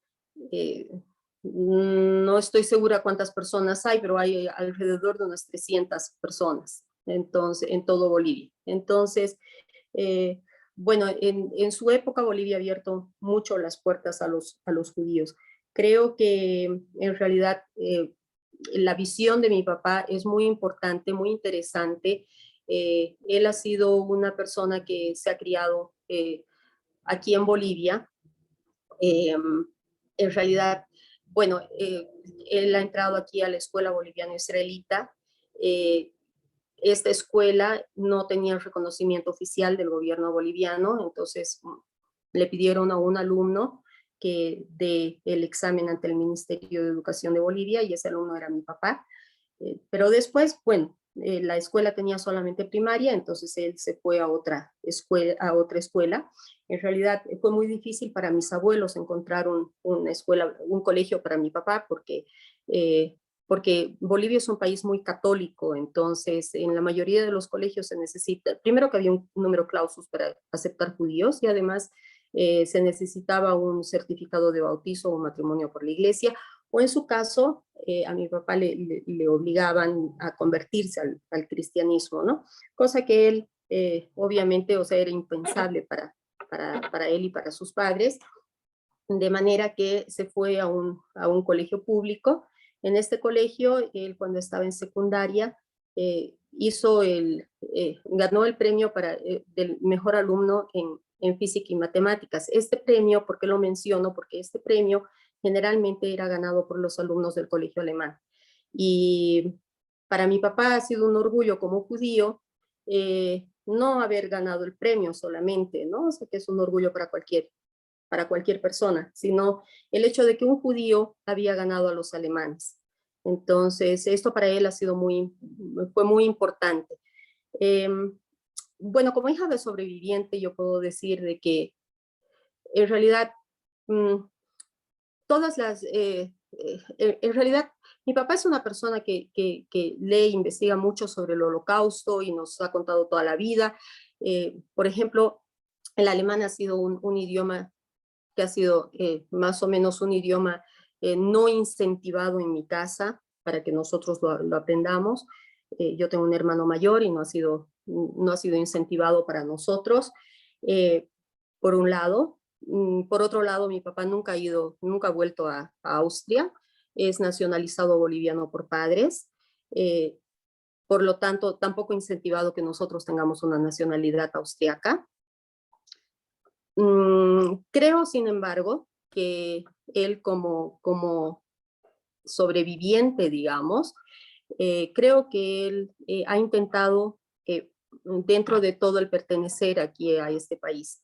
no estoy segura cuántas personas hay, pero hay alrededor de unas 300 personas entonces, en todo Bolivia. Entonces, bueno, en su época Bolivia ha abierto mucho las puertas a los judíos. Creo que en realidad la visión de mi papá es muy importante, muy interesante. Él ha sido una persona que se ha criado aquí en Bolivia. En realidad, bueno, él ha entrado aquí a la Escuela Boliviana Israelita. Esta escuela no tenía el reconocimiento oficial del gobierno boliviano, entonces le pidieron a un alumno que dé el examen ante el Ministerio de Educación de Bolivia, y ese alumno era mi papá. Pero después, bueno, la escuela tenía solamente primaria, entonces él se fue a otra escuela. En realidad fue muy difícil para mis abuelos encontrar una escuela, un colegio para mi papá, porque Bolivia es un país muy católico, entonces en la mayoría de los colegios se necesita, primero que había un número clausus para aceptar judíos, y además se necesitaba un certificado de bautizo o matrimonio por la iglesia, o en su caso, a mi papá le obligaban a convertirse al cristianismo, ¿no? Cosa que él, obviamente, o sea, era impensable para él y para sus padres, de manera que se fue a un colegio público. En este colegio, él cuando estaba en secundaria, ganó el premio del mejor alumno en física y matemáticas. Este premio, ¿por qué lo menciono? Porque este premio generalmente era ganado por los alumnos del colegio alemán. Y para mi papá ha sido un orgullo como judío no haber ganado el premio solamente, ¿no? O sea, que es un orgullo para cualquier persona, sino el hecho de que un judío había ganado a los alemanes. Entonces, esto para él fue muy importante. Bueno, como hija de sobreviviente, yo puedo decir de que en realidad en realidad, mi papá es una persona que lee e investiga mucho sobre el Holocausto y nos ha contado toda la vida. Por ejemplo, el alemán ha sido un idioma que ha sido más o menos un idioma no incentivado en mi casa para que nosotros lo aprendamos. Yo tengo un hermano mayor y no ha sido incentivado para nosotros, por un lado. Por otro lado, mi papá nunca ha vuelto a Austria, es nacionalizado boliviano por padres, por lo tanto, tampoco ha incentivado que nosotros tengamos una nacionalidad austriaca. Creo, sin embargo, que él como sobreviviente, digamos, creo que él ha intentado, dentro de todo, el pertenecer aquí a este país.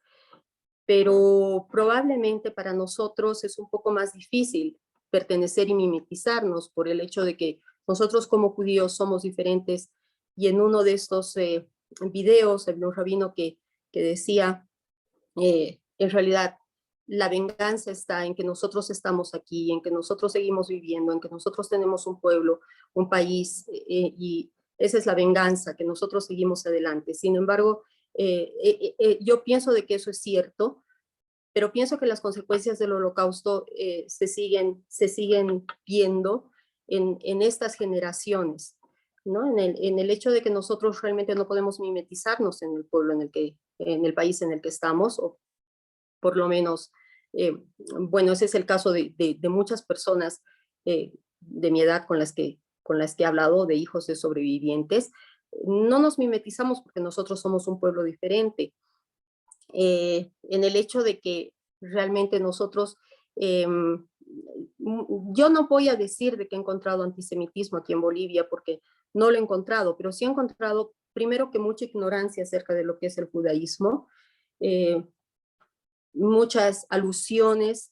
Pero probablemente para nosotros es un poco más difícil pertenecer y mimetizarnos por el hecho de que nosotros como judíos somos diferentes, y en uno de estos videos había un rabino que decía, en realidad la venganza está en que nosotros estamos aquí, en que nosotros seguimos viviendo, en que nosotros tenemos un pueblo, un país, y esa es la venganza, que nosotros seguimos adelante. Sin embargo, yo pienso de que eso es cierto, pero pienso que las consecuencias del Holocausto se siguen viendo en estas generaciones, ¿no? En el hecho de que nosotros realmente no podemos mimetizarnos en el pueblo en el país en el que estamos, o por lo menos, bueno, ese es el caso de muchas personas de mi edad con las que he hablado, de hijos de sobrevivientes. No nos mimetizamos porque nosotros somos un pueblo diferente. En el hecho de que realmente nosotros, yo no voy a decir de que he encontrado antisemitismo aquí en Bolivia, porque no lo he encontrado, pero sí he encontrado, primero, que mucha ignorancia acerca de lo que es el judaísmo, muchas alusiones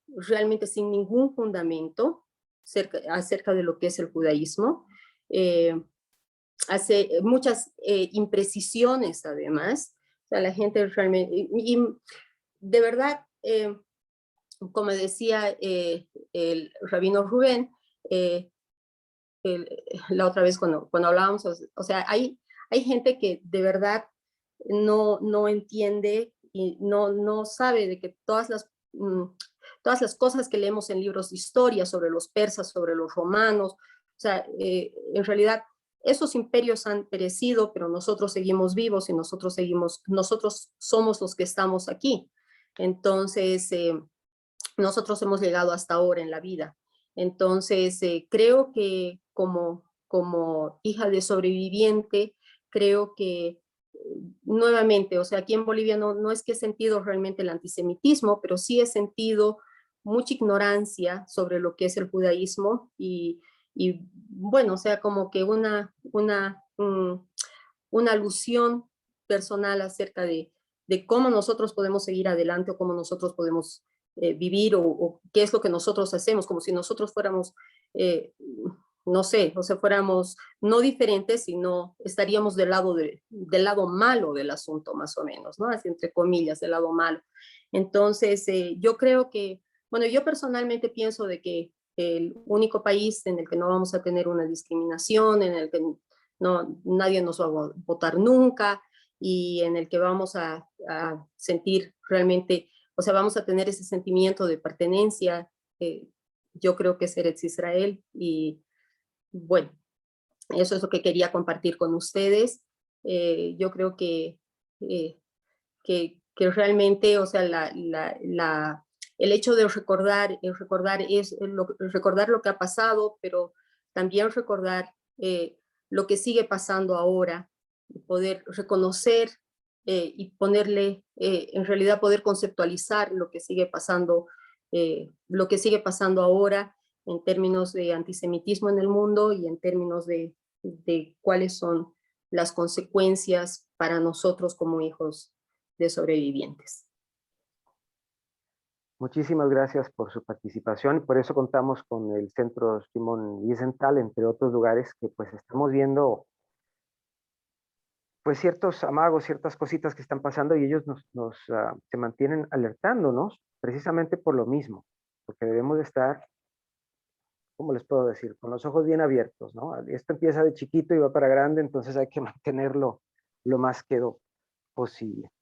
realmente sin ningún fundamento acerca de lo que es el judaísmo, hace muchas imprecisiones además. O sea, la gente realmente, y de verdad, como decía el rabino Rubén, la otra vez cuando hablábamos, o sea, hay gente que de verdad no entiende y no sabe de que todas las cosas que leemos en libros de historia sobre los persas, sobre los romanos. O sea, en realidad esos imperios han perecido, pero nosotros seguimos vivos y nosotros somos los que estamos aquí. Entonces, nosotros hemos llegado hasta ahora en la vida. Entonces, creo que como hija de sobreviviente, creo que nuevamente, o sea, aquí en Bolivia no es que he sentido realmente el antisemitismo, pero sí he sentido mucha ignorancia sobre lo que es el judaísmo y bueno, o sea, como que una alusión personal acerca de cómo nosotros podemos seguir adelante o cómo nosotros podemos vivir o qué es lo que nosotros hacemos, como si nosotros fuéramos, no sé, o sea, fuéramos no diferentes, sino estaríamos del lado malo del asunto, más o menos, ¿no? Así, entre comillas, del lado malo. Entonces, yo creo que, bueno, yo personalmente pienso de que el único país en el que no vamos a tener una discriminación, en el que nadie nos va a votar nunca y en el que vamos a sentir realmente, o sea, vamos a tener ese sentimiento de pertenencia, yo creo que es Eretz Israel y bueno, eso es lo que quería compartir con ustedes. Yo creo que realmente, o sea, el hecho de recordar lo que ha pasado, pero también recordar lo que sigue pasando ahora, poder reconocer y ponerle, en realidad poder conceptualizar lo que sigue pasando ahora en términos de antisemitismo en el mundo y en términos de cuáles son las consecuencias para nosotros como hijos de sobrevivientes.
Muchísimas gracias por su participación y por eso contamos con el Centro Shimon Wiesenthal, entre otros lugares que pues estamos viendo pues ciertos amagos, ciertas cositas que están pasando y ellos se mantienen alertándonos precisamente por lo mismo, porque debemos de estar, ¿cómo les puedo decir? Con los ojos bien abiertos, ¿no? Esto empieza de chiquito y va para grande, entonces hay que mantenerlo lo más quedo posible.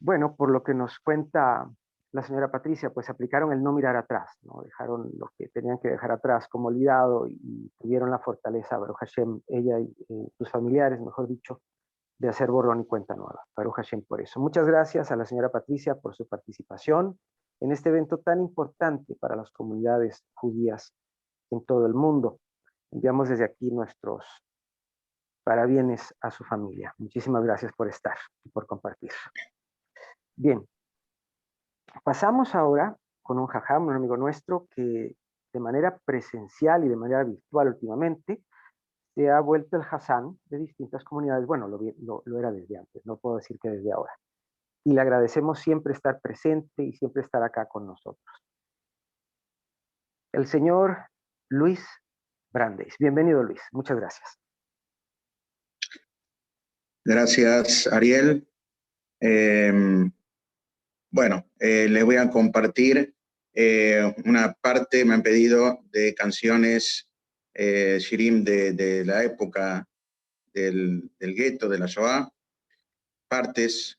Bueno, por lo que nos cuenta la señora Patricia, pues aplicaron el no mirar atrás, ¿no? Dejaron lo que tenían que dejar atrás como olvidado y tuvieron la fortaleza, Baruch Hashem, ella y sus familiares, mejor dicho, de hacer borrón y cuenta nueva. Baruch Hashem por eso. Muchas gracias a la señora Patricia por su participación en este evento tan importante para las comunidades judías en todo el mundo. Enviamos desde aquí nuestros parabienes a su familia. Muchísimas gracias por estar y por compartir. Bien, pasamos ahora con un jajam, un amigo nuestro que de manera presencial y de manera virtual últimamente se ha vuelto el Hassan de distintas comunidades. Bueno, lo era desde antes, no puedo decir que desde ahora. Y le agradecemos siempre estar presente y siempre estar acá con nosotros. El señor Luis Brandeis. Bienvenido, Luis. Muchas gracias.
Gracias, Ariel. Bueno, les voy a compartir una parte, me han pedido, de canciones shirim de la época del gueto, de la Shoah. Partes,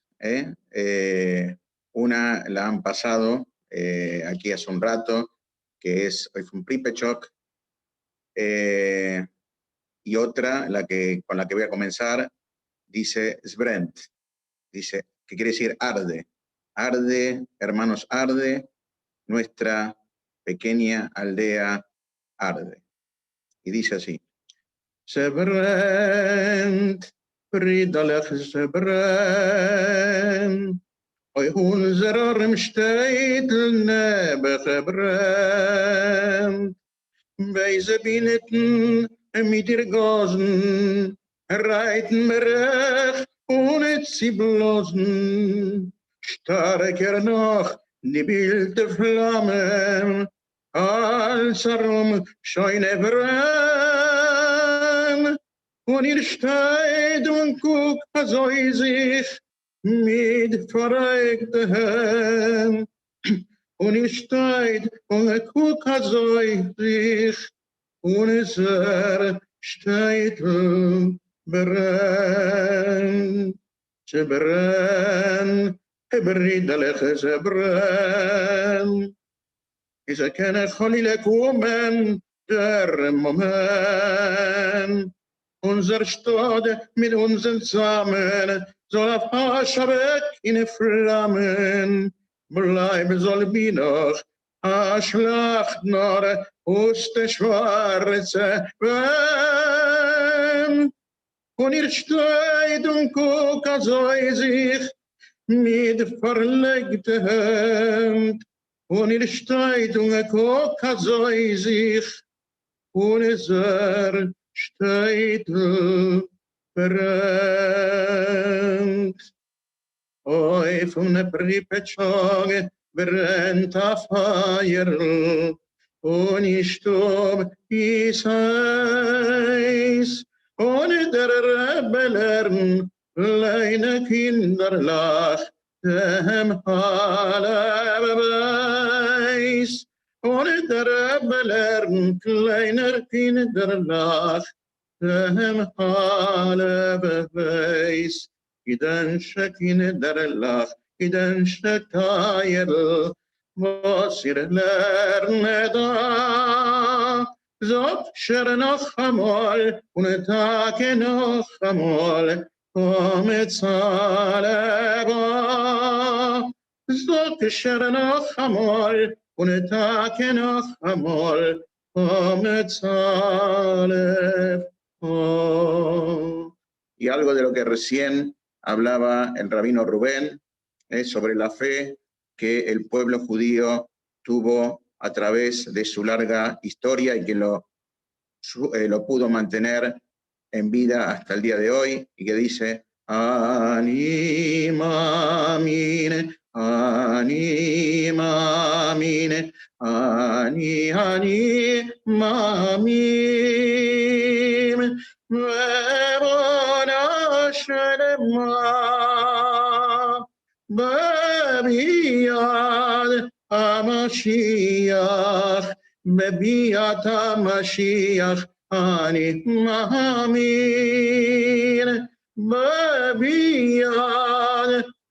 una la han pasado aquí hace un rato, que es hoy fue un Pripechok, y otra, con la que voy a comenzar, dice Sbrent, dice, que quiere decir arde. Arde, hermanos, arde, nuestra pequeña aldea arde. Y dice así, Sbrent, Fridalech Sbrent, Oy unser Arm steht nebe Sbrent, Weise Bineten mit ihr Gosen, reiten merech ohne sie bloßen, starker noch die wilde Flammen, als scheune brenn, und ihr steht und guckt so sich mit verreckten Händen, und ihr steht und guckt so sich, und es steht brenn, brenn, Hebridalech brenn, Ich erkenne Cholile kommen, der Moment. Unser Stadt mit unseren Samen soll auf Aschabek in Flammen. Bleiben soll wie noch a Schlacht nur aus der schwarze Wem. Und ihr steht und guckt so sich mit verlegter Hand. Und ihr steht und guckt so sich und es steht brennt. Oi, von der Pripetschage brennt a Feier, und ich stob is heiß, und der Rebellern kleine Kinder lacht dem Hallebeweis, und der Rebellern kleiner Kinder lacht dem Hallebeweis. Idan shekin der lach, idan shekayel, was ihr lernt da, zot sher noch amol, und tag noch amol, komet saleba, zot sher noch amol, und tag noch amol, komet saleba. Y algo de lo que recién hablaba el rabino Rubén sobre la fe que el pueblo judío tuvo a través de su larga historia y que lo pudo mantener en vida hasta el día de hoy, y que dice Ani mamine, ani mamine, ani ani mamine. Bebiad HaMashiach, bebiad HaMashiach, ani mamin. Bebiad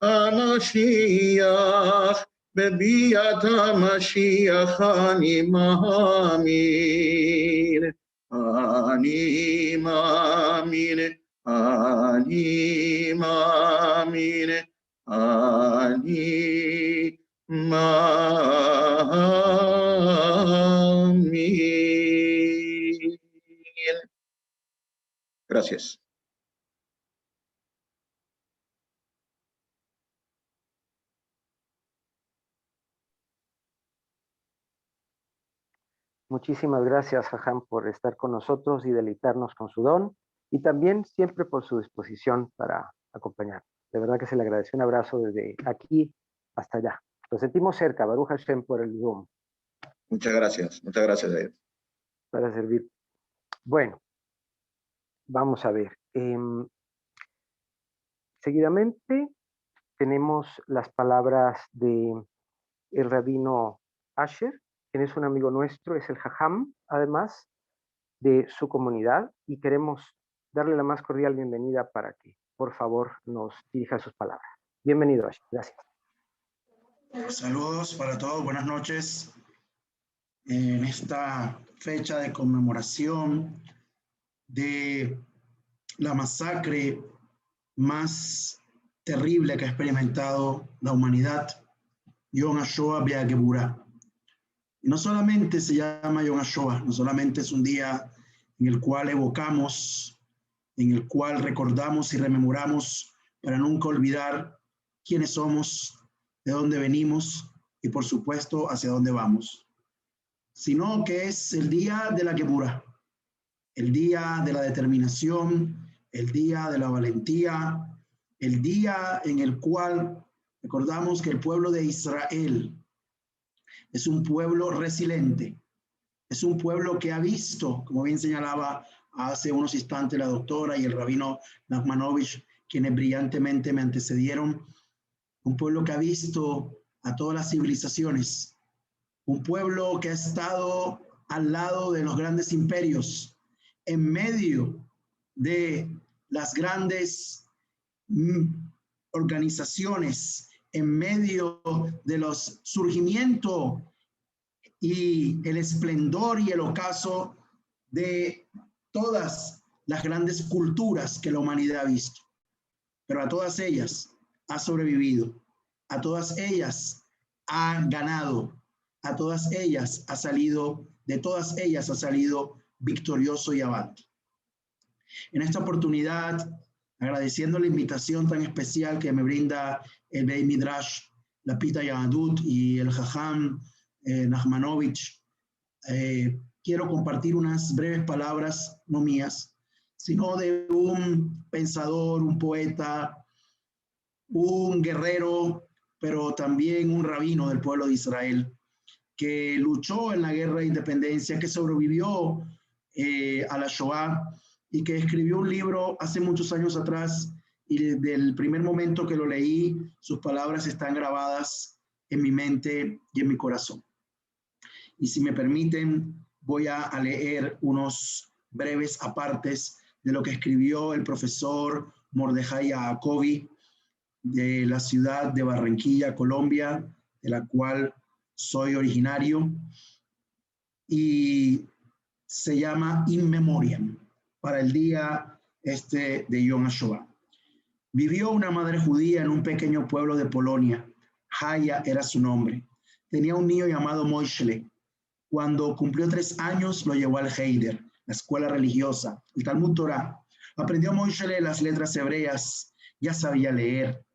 HaMashiach, bebiad HaMashiach, ani mamin. Ani mamin, ani mamin, ani mamin. Gracias.
Muchísimas gracias, Jajam, por estar con nosotros y deleitarnos con su don, y también siempre por su disposición para acompañarnos. De verdad que se le agradece. Un abrazo desde aquí hasta allá. Lo sentimos cerca, Baruch Hashem, por el Zoom.
Muchas gracias, David.
Para servir. Bueno, vamos a ver. Seguidamente tenemos las palabras de el rabino Asher, quien es un amigo nuestro, es el Jajam, además de su comunidad, y queremos darle la más cordial bienvenida para que, por favor, nos dirija sus palabras. Bienvenido, Asher. Gracias.
Saludos para todos, buenas noches. En esta fecha de conmemoración de la masacre más terrible que ha experimentado la humanidad, Yom HaShoah Be'Geburah. Y no solamente se llama Yom HaShoah, no solamente es un día en el cual evocamos, en el cual recordamos y rememoramos para nunca olvidar quiénes somos, de dónde venimos y por supuesto hacia dónde vamos, sino que es el día de la Geburah, el día de la determinación, el día de la valentía, el día en el cual recordamos que el pueblo de Israel es un pueblo resiliente, es un pueblo que ha visto, como bien señalaba hace unos instantes la doctora y el rabino Nachmanovich, quienes brillantemente me antecedieron, un pueblo que ha visto a todas las civilizaciones, un pueblo que ha estado al lado de los grandes imperios, en medio de las grandes organizaciones, en medio de los surgimientos y el esplendor y el ocaso de todas las grandes culturas que la humanidad ha visto. Pero a todas ellas ha sobrevivido, a todas ellas ha ganado, a todas ellas ha salido, de todas ellas ha salido victorioso y avante. En esta oportunidad, agradeciendo la invitación tan especial que me brinda el Beit Midrash Lapita Yahadut y el Jajam Nachmanovich, quiero compartir unas breves palabras, no mías, sino de un pensador, un poeta, un guerrero, pero también un rabino del pueblo de Israel, que luchó en la guerra de independencia, que sobrevivió a la Shoah y que escribió un libro hace muchos años atrás, y desde el primer momento que lo leí, sus palabras están grabadas en mi mente y en mi corazón. Y si me permiten, voy a leer unos breves apartes de lo que escribió el profesor Mordejai Jacobi de la ciudad de Barranquilla, Colombia, de la cual soy originario, y se llama In Memoriam, para el día de Yom HaShoah. Vivió una madre judía en un pequeño pueblo de Polonia. Haya era su nombre. Tenía un niño llamado Moishle. Cuando cumplió 3 años, lo llevó al Heider, la escuela religiosa, el Talmud Torah. Aprendió Moishle las letras hebreas, ya sabía leer.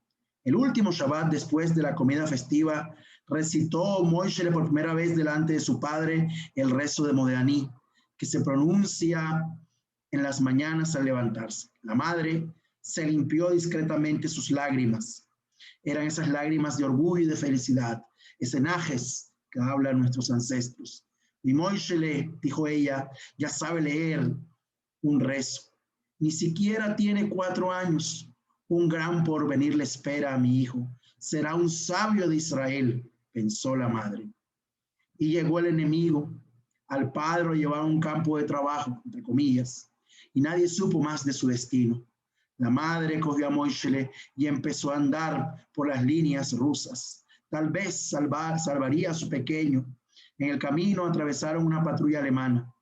El último Shabbat, después de la comida festiva, recitó Moishle por primera vez delante de su padre el rezo de Modeaní, que se pronuncia en las mañanas al levantarse. La madre se limpió discretamente sus lágrimas. Eran esas lágrimas de orgullo y de felicidad, escenajes que hablan nuestros ancestros. Mi Moishle, dijo ella, ya sabe leer un rezo. Ni siquiera tiene 4 años. Un gran porvenir le espera a mi hijo. Será un sabio de Israel, pensó la madre. Y llegó el enemigo. Al padre lo llevaron a un campo de trabajo, entre comillas, y nadie supo más de su destino. La madre cogió a Moishle y empezó a andar por las líneas rusas. Tal vez salvaría a su pequeño. En el camino atravesaron una patrulla alemana.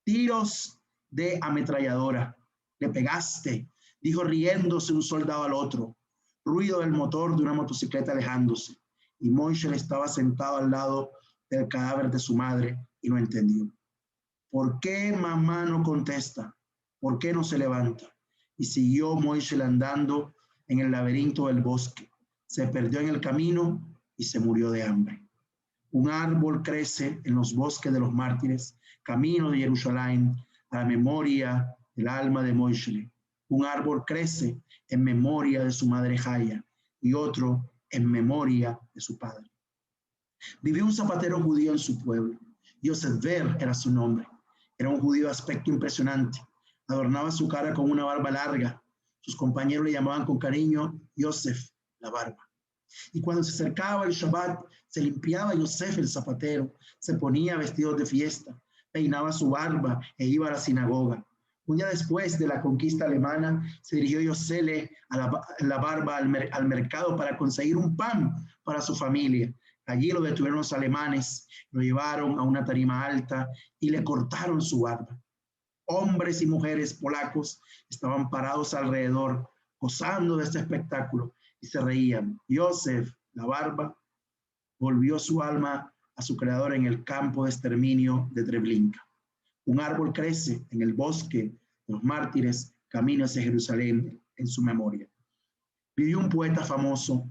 Tiros de ametralladora. Le pegaste, dijo riéndose un soldado al otro. Ruido del motor de una motocicleta alejándose. Y Moishle estaba sentado al lado del cadáver de su madre y no entendió. ¿Por qué mamá no contesta? ¿Por qué no se levanta? Y siguió Moishle andando en el laberinto del bosque. Se perdió en el camino y se murió de hambre. Un árbol crece en los bosques de los mártires, camino de Jerusalén, a la memoria del alma de Moishle. Un árbol crece en memoria de su madre Haya y otro en memoria de su padre. Vivió un zapatero judío en su pueblo. Yosef Ver era su nombre. Era un judío de aspecto impresionante. Adornaba su cara con una barba larga. Sus compañeros le llamaban con cariño Yosef, la barba. Y cuando se acercaba el Shabbat, se limpiaba Yosef el zapatero, se ponía vestidos de fiesta, peinaba su barba e iba a la sinagoga. Un día después de la conquista alemana, se dirigió Yosef la barba al mercado para conseguir un pan para su familia. Allí lo detuvieron los alemanes, lo llevaron a una tarima alta y le cortaron su barba. Hombres y mujeres polacos estaban parados alrededor, gozando de este espectáculo y se reían. Yosef, la barba, volvió su alma a su creador en el campo de exterminio de Treblinka. Un árbol crece en el bosque de los mártires, camino hacia Jerusalén en su memoria. Vivió un poeta famoso.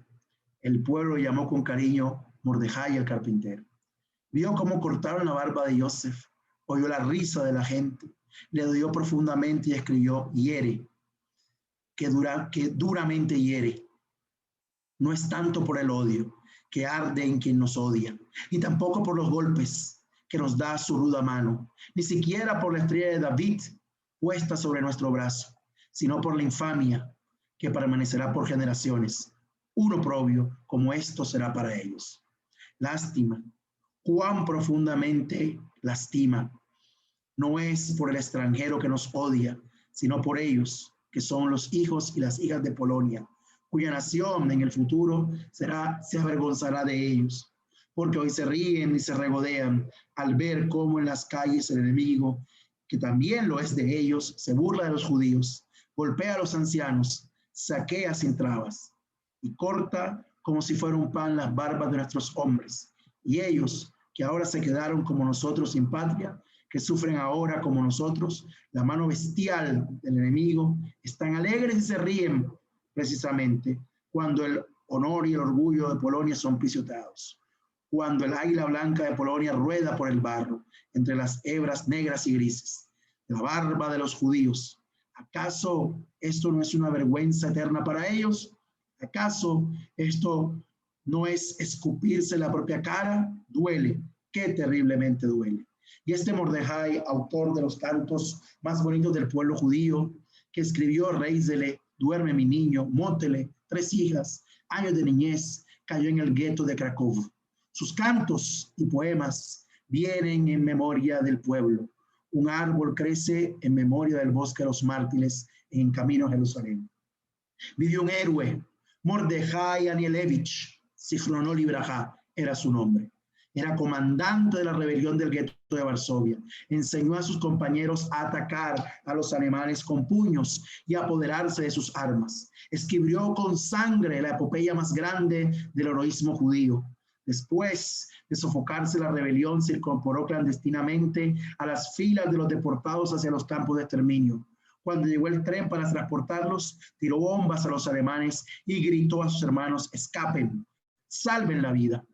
El pueblo lo llamó con cariño Mordejai el carpintero. Vio cómo cortaron la barba de Yosef, oyó la risa de la gente, le dolió profundamente y escribió: hiere, que duramente hiere. No es tanto por el odio que arde en quien nos odia, ni tampoco por los golpes que nos da su ruda mano, ni siquiera por la estrella de David puesta sobre nuestro brazo, sino por la infamia que permanecerá por generaciones. Un oprobio como esto será para ellos. Lástima, cuán profundamente lastima. No es por el extranjero que nos odia, sino por ellos, que son los hijos y las hijas de Polonia, cuya nación en el futuro se avergonzará de ellos. porque hoy se ríen y se regodean al ver cómo en las calles el enemigo, que también lo es de ellos, se burla de los judíos, golpea a los ancianos, saquea sin trabas y corta como si fuera un pan las barbas de nuestros hombres. Y ellos, que ahora se quedaron como nosotros sin patria, que sufren ahora como nosotros, la mano bestial del enemigo, están alegres y se ríen precisamente cuando el honor y el orgullo de Polonia son pisoteados, cuando el águila blanca de Polonia rueda por el barro, entre las hebras negras y grises, la barba de los judíos. ¿Acaso esto no es una vergüenza eterna para ellos? ¿Acaso esto no es escupirse la propia cara? Duele, qué terriblemente duele. Y este Mordejai, autor de los cantos más bonitos del pueblo judío, que escribió Reisele, duerme mi niño, mótele, 3 hijas, años de niñez, cayó en el gueto de Cracov. Sus cantos y poemas vienen en memoria del pueblo. Un árbol crece en memoria del bosque de los mártires en camino a Jerusalén. Vivió un héroe, Mordejai Anielewicz, Zichrono Libraja era su nombre. Era comandante de la rebelión del gueto de Varsovia. Enseñó a sus compañeros a atacar a los alemanes con puños y a apoderarse de sus armas. Escribió con sangre la epopeya más grande del heroísmo judío. Después de sofocarse la rebelión, se incorporó clandestinamente a las filas de los deportados hacia los campos de exterminio. Cuando llegó el tren para transportarlos, tiró bombas a los alemanes y gritó a sus hermanos: escapen, salven la vida.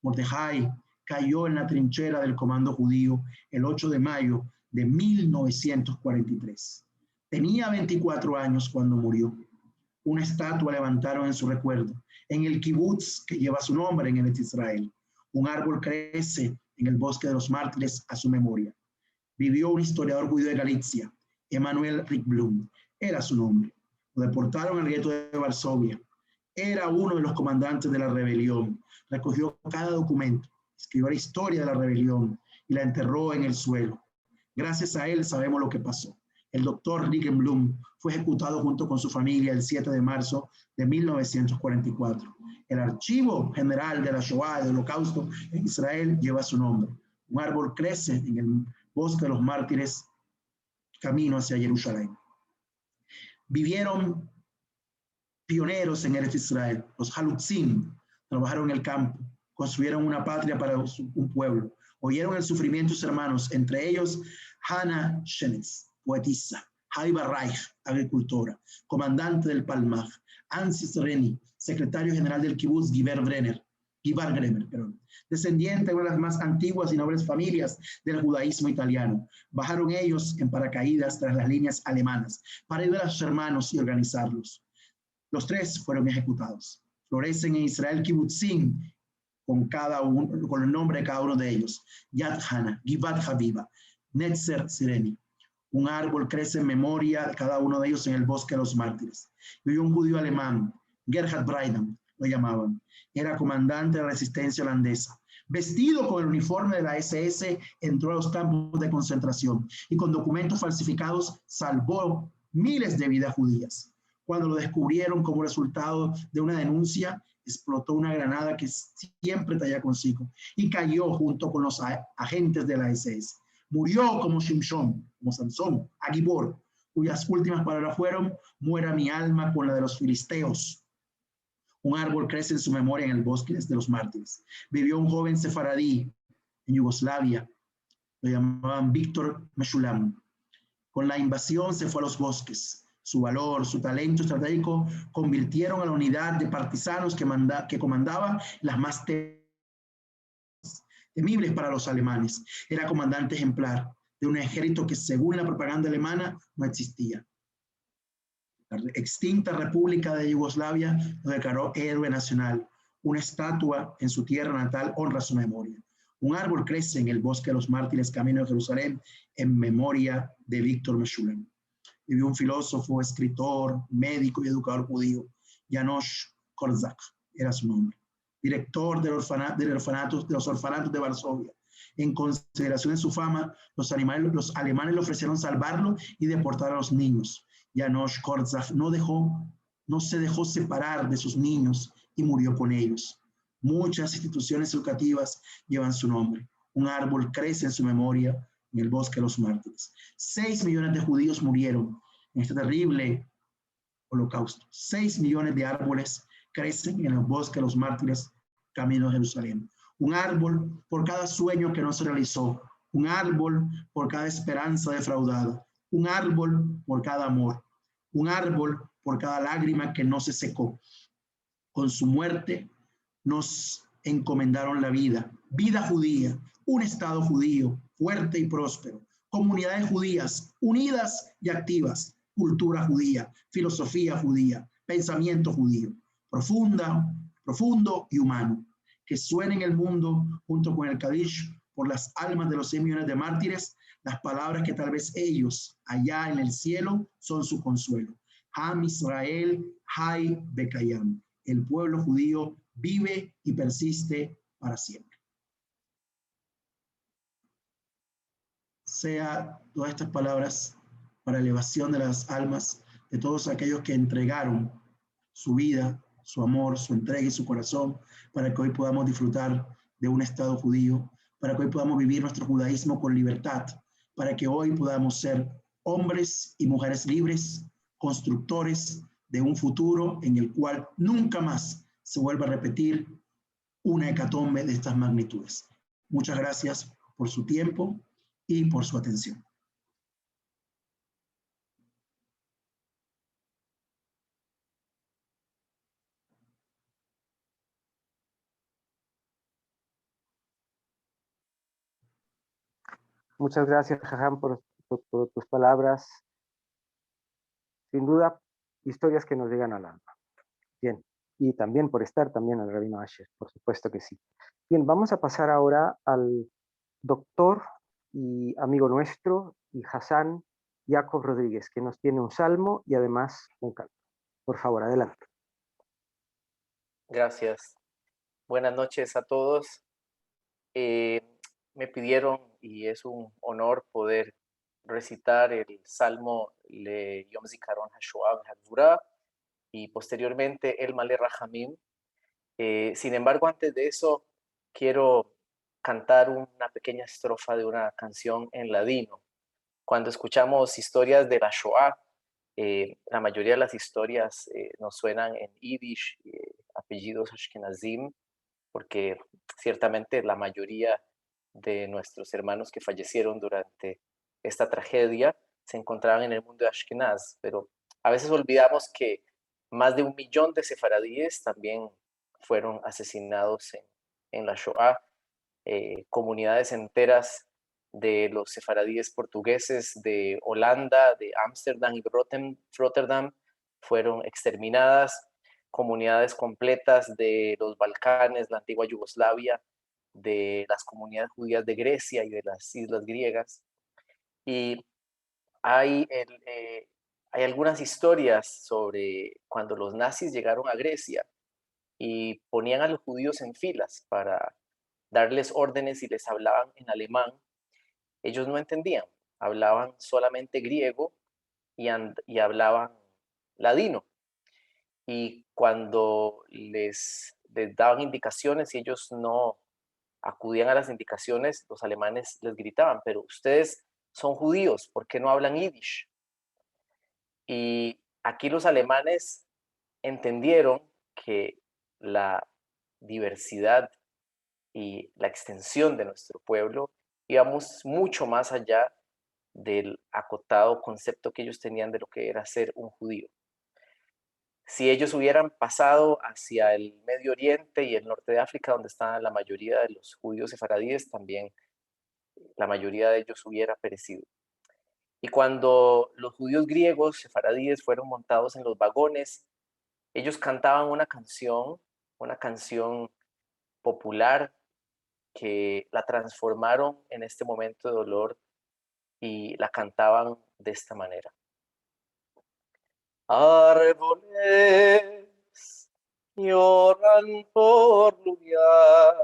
Mordejai cayó en la trinchera del comando judío el 8 de mayo de 1943. Tenía 24 años cuando murió. Una estatua levantaron en su recuerdo en el kibutz que lleva su nombre en Eretz Israel. Un árbol crece en el bosque de los mártires a su memoria. Vivió un historiador judío de Galicia, Emanuel Rikblum, era su nombre. Lo deportaron al gueto de Varsovia. Era uno de los comandantes de la rebelión. Recogió cada documento, escribió la historia de la rebelión y la enterró en el suelo. Gracias a él sabemos lo que pasó. El doctor Rikblum fue ejecutado junto con su familia el 7 de marzo de 1944. El archivo general de la Shoah, del Holocausto en Israel, lleva su nombre. Un árbol crece en el bosque de los mártires, camino hacia Jerusalén. Vivieron pioneros en Eretz Israel. Los Halutzim trabajaron en el campo, construyeron una patria para un pueblo. Oyeron el sufrimiento de sus hermanos, entre ellos Hannah Shenetz, poetisa, Haiba Reich, agricultora, comandante del Palmaj, Ansis Reni, secretario general del Kibbutz Gibar Gremer, descendiente de una de las más antiguas y nobles familias del judaísmo italiano. Bajaron ellos en paracaídas tras las líneas alemanas para ayudar a sus hermanos y organizarlos. Los 3 fueron ejecutados. Florecen en Israel Kibbutzim con el nombre de cada uno de ellos: Yad Hana, Givat Habiba, Netzer Sireni. Un árbol crece en memoria de cada uno de ellos en el bosque de los mártires. Vivió un judío alemán, Gerhard Breidam, lo llamaban. Era comandante de la resistencia holandesa. Vestido con el uniforme de la SS, entró a los campos de concentración y con documentos falsificados salvó miles de vidas judías. Cuando lo descubrieron como resultado de una denuncia, explotó una granada que siempre traía consigo y cayó junto con los agentes de la SS. Murió como Shimshon, como Sansón, Agibor, cuyas últimas palabras fueron: muera mi alma con la de los filisteos. Un árbol crece en su memoria en el bosque de los mártires. Vivió un joven sefaradí en Yugoslavia, lo llamaban Víctor Meshulam. Con la invasión se fue a los bosques. Su valor, su talento estratégico convirtieron a la unidad de partisanos que comandaba las más temibles para los alemanes. Era comandante ejemplar de un ejército que, según la propaganda alemana, no existía. La extinta República de Yugoslavia lo declaró héroe nacional. Una estatua en su tierra natal honra su memoria. Un árbol crece en el bosque de los mártires camino de Jerusalén en memoria de Víctor Meshulam. Vivió un filósofo, escritor, médico y educador judío, János Korczak, era su nombre. Director de los orfanatos de Varsovia. En consideración de su fama, los alemanes le ofrecieron salvarlo y deportar a los niños. János Korczak no se dejó separar de sus niños y murió con ellos. Muchas instituciones educativas llevan su nombre. Un árbol crece en su memoria en el bosque de los mártires. 6 millones de judíos murieron en este terrible holocausto. 6 millones de árboles crecen en el bosque de los mártires, camino a Jerusalén. Un árbol por cada sueño que no se realizó. Un árbol por cada esperanza defraudada. Un árbol por cada amor. Un árbol por cada lágrima que no se secó. Con su muerte nos encomendaron la vida. Vida judía, un Estado judío, fuerte y próspero. Comunidades judías, unidas y activas. Cultura judía, filosofía judía, pensamiento judío. Profundo y humano. Que suene en el mundo junto con el Kadish por las almas de los 6 millones de mártires, las palabras que tal vez ellos allá en el cielo son su consuelo. Ham Israel, Hay Bekayam. El pueblo judío vive y persiste para siempre. Sea todas estas palabras para elevación de las almas de todos aquellos que entregaron su vida, su amor, su entrega y su corazón para que hoy podamos disfrutar de un Estado judío, para que hoy podamos vivir nuestro judaísmo con libertad, para que hoy podamos ser hombres y mujeres libres, constructores de un futuro en el cual nunca más se vuelva a repetir una hecatombe de estas magnitudes. Muchas gracias por su tiempo y por su atención.
Muchas gracias, Jajam, por tus palabras. Sin duda, historias que nos llegan al alma. Bien, y también por estar también al Rabino Asher, por supuesto que sí. Bien, vamos a pasar ahora al doctor y amigo nuestro, y Hassan Jacob Rodríguez, que nos tiene un salmo y además un canto. Por favor, adelante.
Gracias. Buenas noches a todos. Me pidieron, y es un honor poder recitar el Salmo Le Yom Zikaron HaShoah V'Hagvura y posteriormente el Malé Rahamim. Sin embargo, antes de eso, quiero cantar una pequeña estrofa de una canción en ladino. Cuando escuchamos historias de la Shoah, la mayoría de las historias nos suenan en Yiddish, apellidos Ashkenazim, porque ciertamente la mayoría de nuestros hermanos que fallecieron durante esta tragedia se encontraban en el mundo de Ashkenaz, pero a veces olvidamos que más de 1 millón de sefaradíes también fueron asesinados en la Shoah. Comunidades enteras de los sefaradíes portugueses de Holanda, de Ámsterdam y Rotterdam fueron exterminadas. Comunidades completas de los Balcanes, la antigua Yugoslavia, de las comunidades judías de Grecia y de las islas griegas. Y hay algunas historias sobre cuando los nazis llegaron a Grecia y ponían a los judíos en filas para darles órdenes y les hablaban en alemán. Ellos no entendían, hablaban solamente griego y hablaban ladino. Y cuando les daban indicaciones y ellos no acudían a las indicaciones, los alemanes les gritaban, pero ustedes son judíos, ¿por qué no hablan yiddish? Y aquí los alemanes entendieron que la diversidad y la extensión de nuestro pueblo íbamos mucho más allá del acotado concepto que ellos tenían de lo que era ser un judío. Si ellos hubieran pasado hacia el Medio Oriente y el norte de África, donde están la mayoría de los judíos sefaradíes, también la mayoría de ellos hubiera perecido. Y cuando los judíos griegos sefaradíes fueron montados en los vagones, ellos cantaban una canción popular que la transformaron en este momento de dolor y la cantaban de esta manera. Árboles lloran por lluvias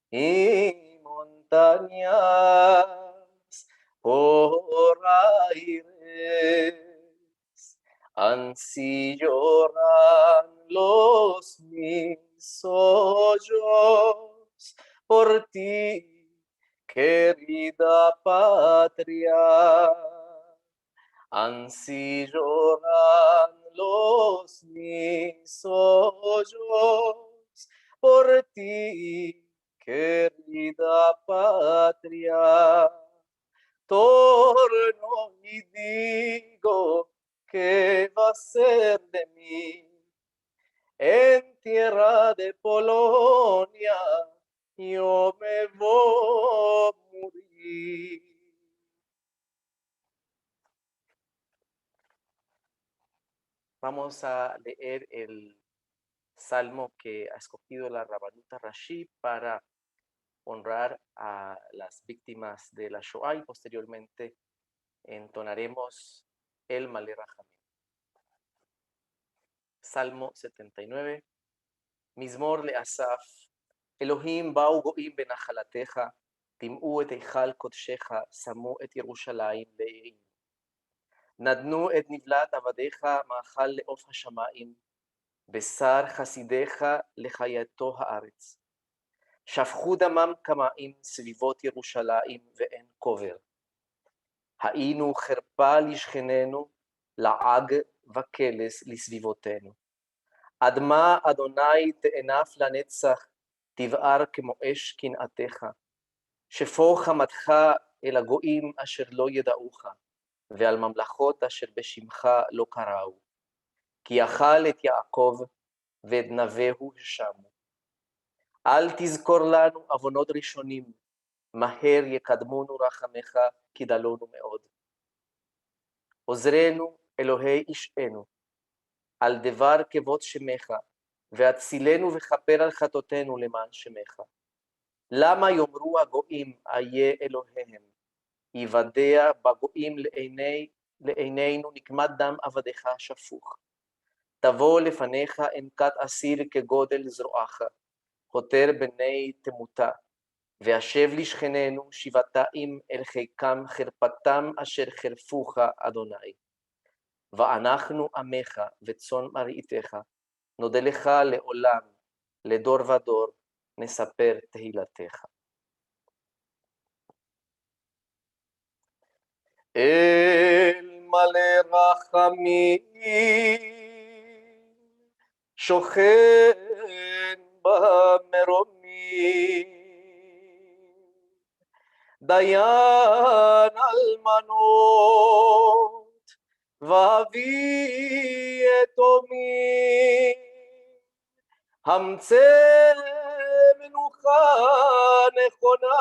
y montañas por aires. Ansí lloran los mis hoyos por ti, querida patria. Ansí lloran los mis hoyos por ti, querida patria. Torno y digo, ¿qué va a ser de mí? En tierra de Polonia yo me voy a morir. Vamos a leer el salmo que ha escogido la Rabbanuta Rashi para honrar a las víctimas de la Shoah y posteriormente entonaremos el Malé Rajamim. Salmo 79. Mizmor le Asaf. Elohim ba'u go'im benachalateja, tim'u et eichal kodshecha, samu et Yerushalayim le'ein. נתנו את נבלת עבדיך מאכל לעוף השמיים, בשר חסידיך לחייתו הארץ. שפכו דמם כמים סביבות ירושלים ואין קובר. היינו חרפה לשכננו, לעג וקלס לסביבותינו. אדמה אדוני תאנף לנצח, תבער כמו אש קנאתך. שפוך חמתך אל הגויים אשר לא ידעוך. ועל ממלכות אשר בשמך לא קראו. כי אכל את יעקב ואת נביהו השמו. אל תזכור לנו עוונות ראשונים, מהר יקדמונו רחמך, כי דלונו מאוד. עוזרנו אלוהי אישנו, על דבר כבוד שמך, והצילנו וכפר על חטאותינו למען שמך. למה יאמרו הגויים איה אלוהיהם? יוודע בגויים לעינינו נקמת דם עבדיך שפוך. תבוא לפניך עמקת אסיר כגודל זרועך, חותר בני תמותה, והשב לשכננו שבעתיים אל חיקם חרפתם אשר חרפוך אדוני. ואנחנו עמך וצאן מרעיתך, נודה לך לעולם, לדור ודור, נספר תהילתך. אל מלא רחמים, שוכן במרומים, דיין אלמנות, ואבי יתומים, המצא מנוחה נכונה,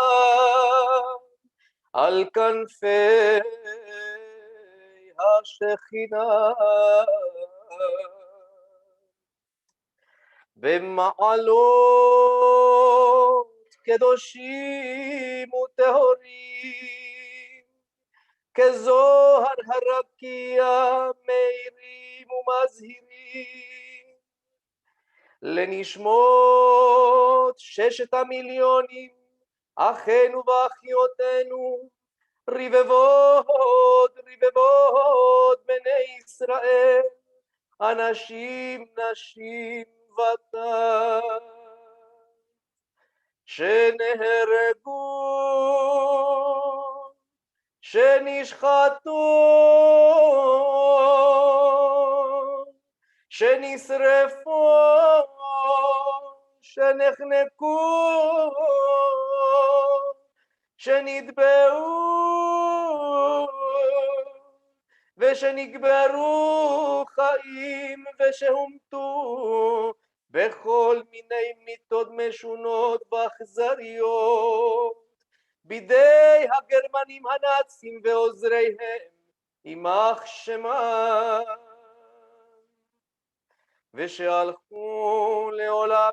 על כנפי השכינה. במעלות קדושים וטהורים, כזוהר הרקיע מאירים ומזהירים, לנשמות 6 המיליונים, אחינו ואחיותינו, רבבות רבבות בני ישראל, אנשים, נשים וטף, שנהרגו, שנשחטו, שנשרפו, שנחנקו, שנטבעו ושנקברו חיים ושהומתו בכל מיני מיתות משונות ואכזריות בידי הגרמנים הנאצים ועוזריהם יימח שמם, ושהלכו לעולמם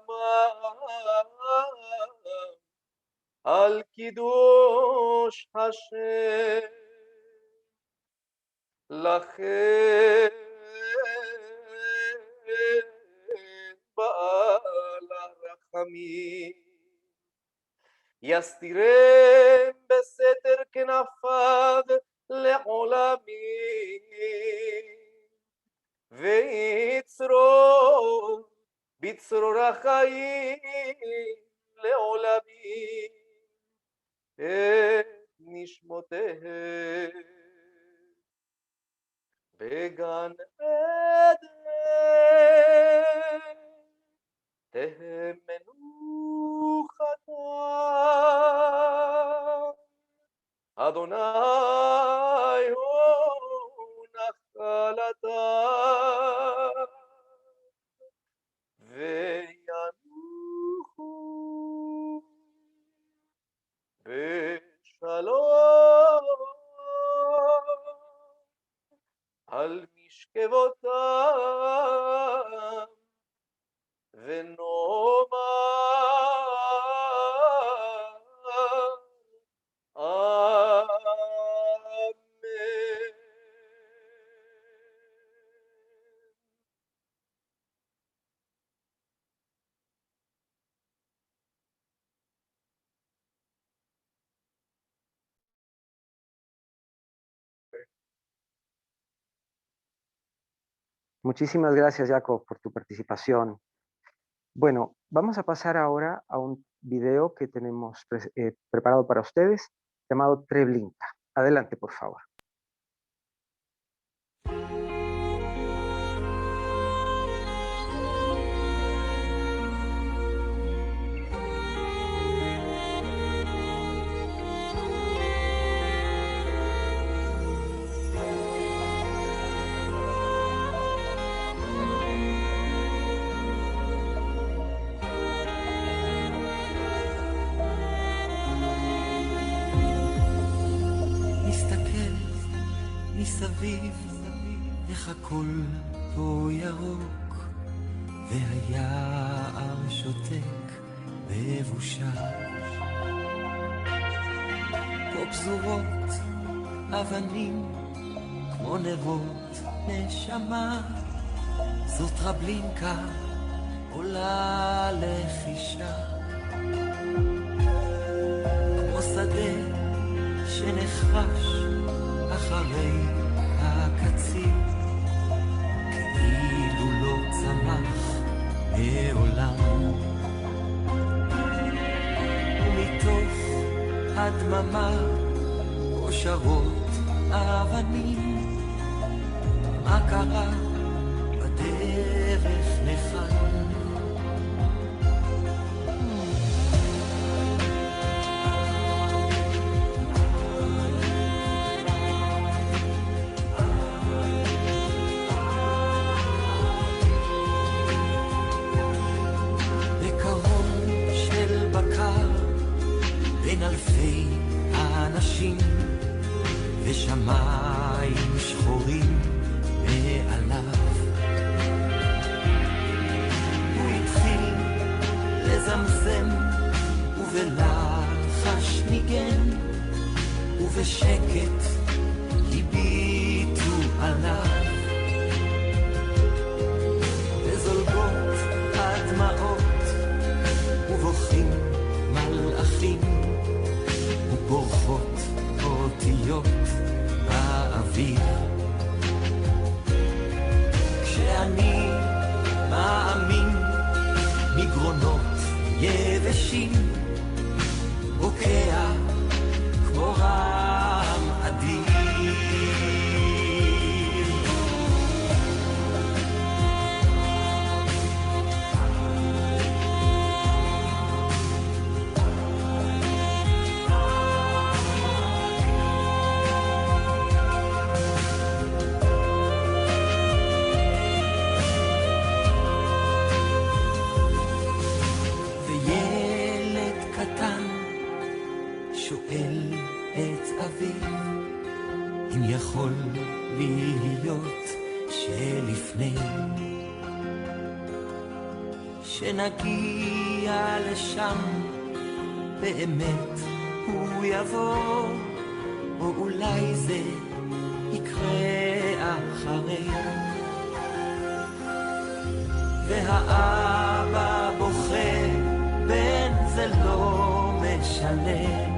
על קידוש השם. לכן בעל הרחמים יסתירם בסתר כנפיו לעולמים, ויצרור בצרור החיים לעולמים את נשמותיהם בגן עדן תהא מנוחתם אדוני הוא נחלתם וינוחו בשלום על משכבותם ונאמר אמן.
Muchísimas gracias, Jacob, por tu participación. Bueno, vamos a pasar ahora a un video que tenemos preparado para ustedes, llamado Treblinka. Adelante, por favor.
מסביב, איך הכל פה ירוק, והיער שותק בבושה. פה פזורות, אבנים, כמו נרות נשמה, זאת טרבלינקה עולה לחישה. כמו שדה שנחרש אחרי הקציר, כאילו לא צמח מעולם. ומתוך הדממה אושרות אבנים, מה קרה בדרך לכאן? בין אלפי האנשים ושמיים שחורים מעליו, הוא התחיל לזמזם ובלחש ניגן, ובשקט הביטו עליו, וזולגות הדמעות ובוכים מלאכים ובורחות אותיות באוויר. כשאני מאמין מגרונות יבשים בוקע כמו רעם אדיר. אם יכול להיות שלפני שנגיע לשם באמת הוא יבוא, או אולי זה יקרה אחרי, והאבא בוכה בין זה לא משנה,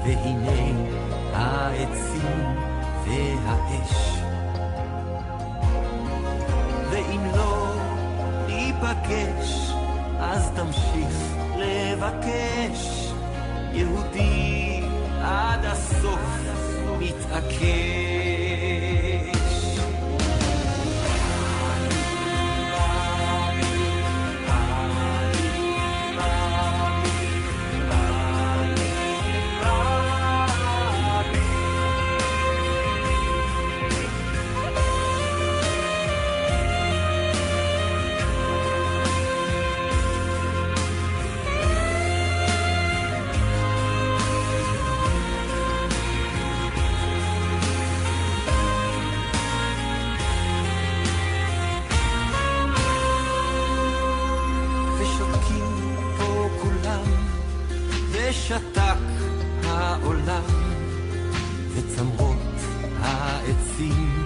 והנה העצים והאש, ואם לא מתבקש, אז תמשיך לבקש. יהודי עד הסוף מתעקש. ושתק העולם וצמרות העצים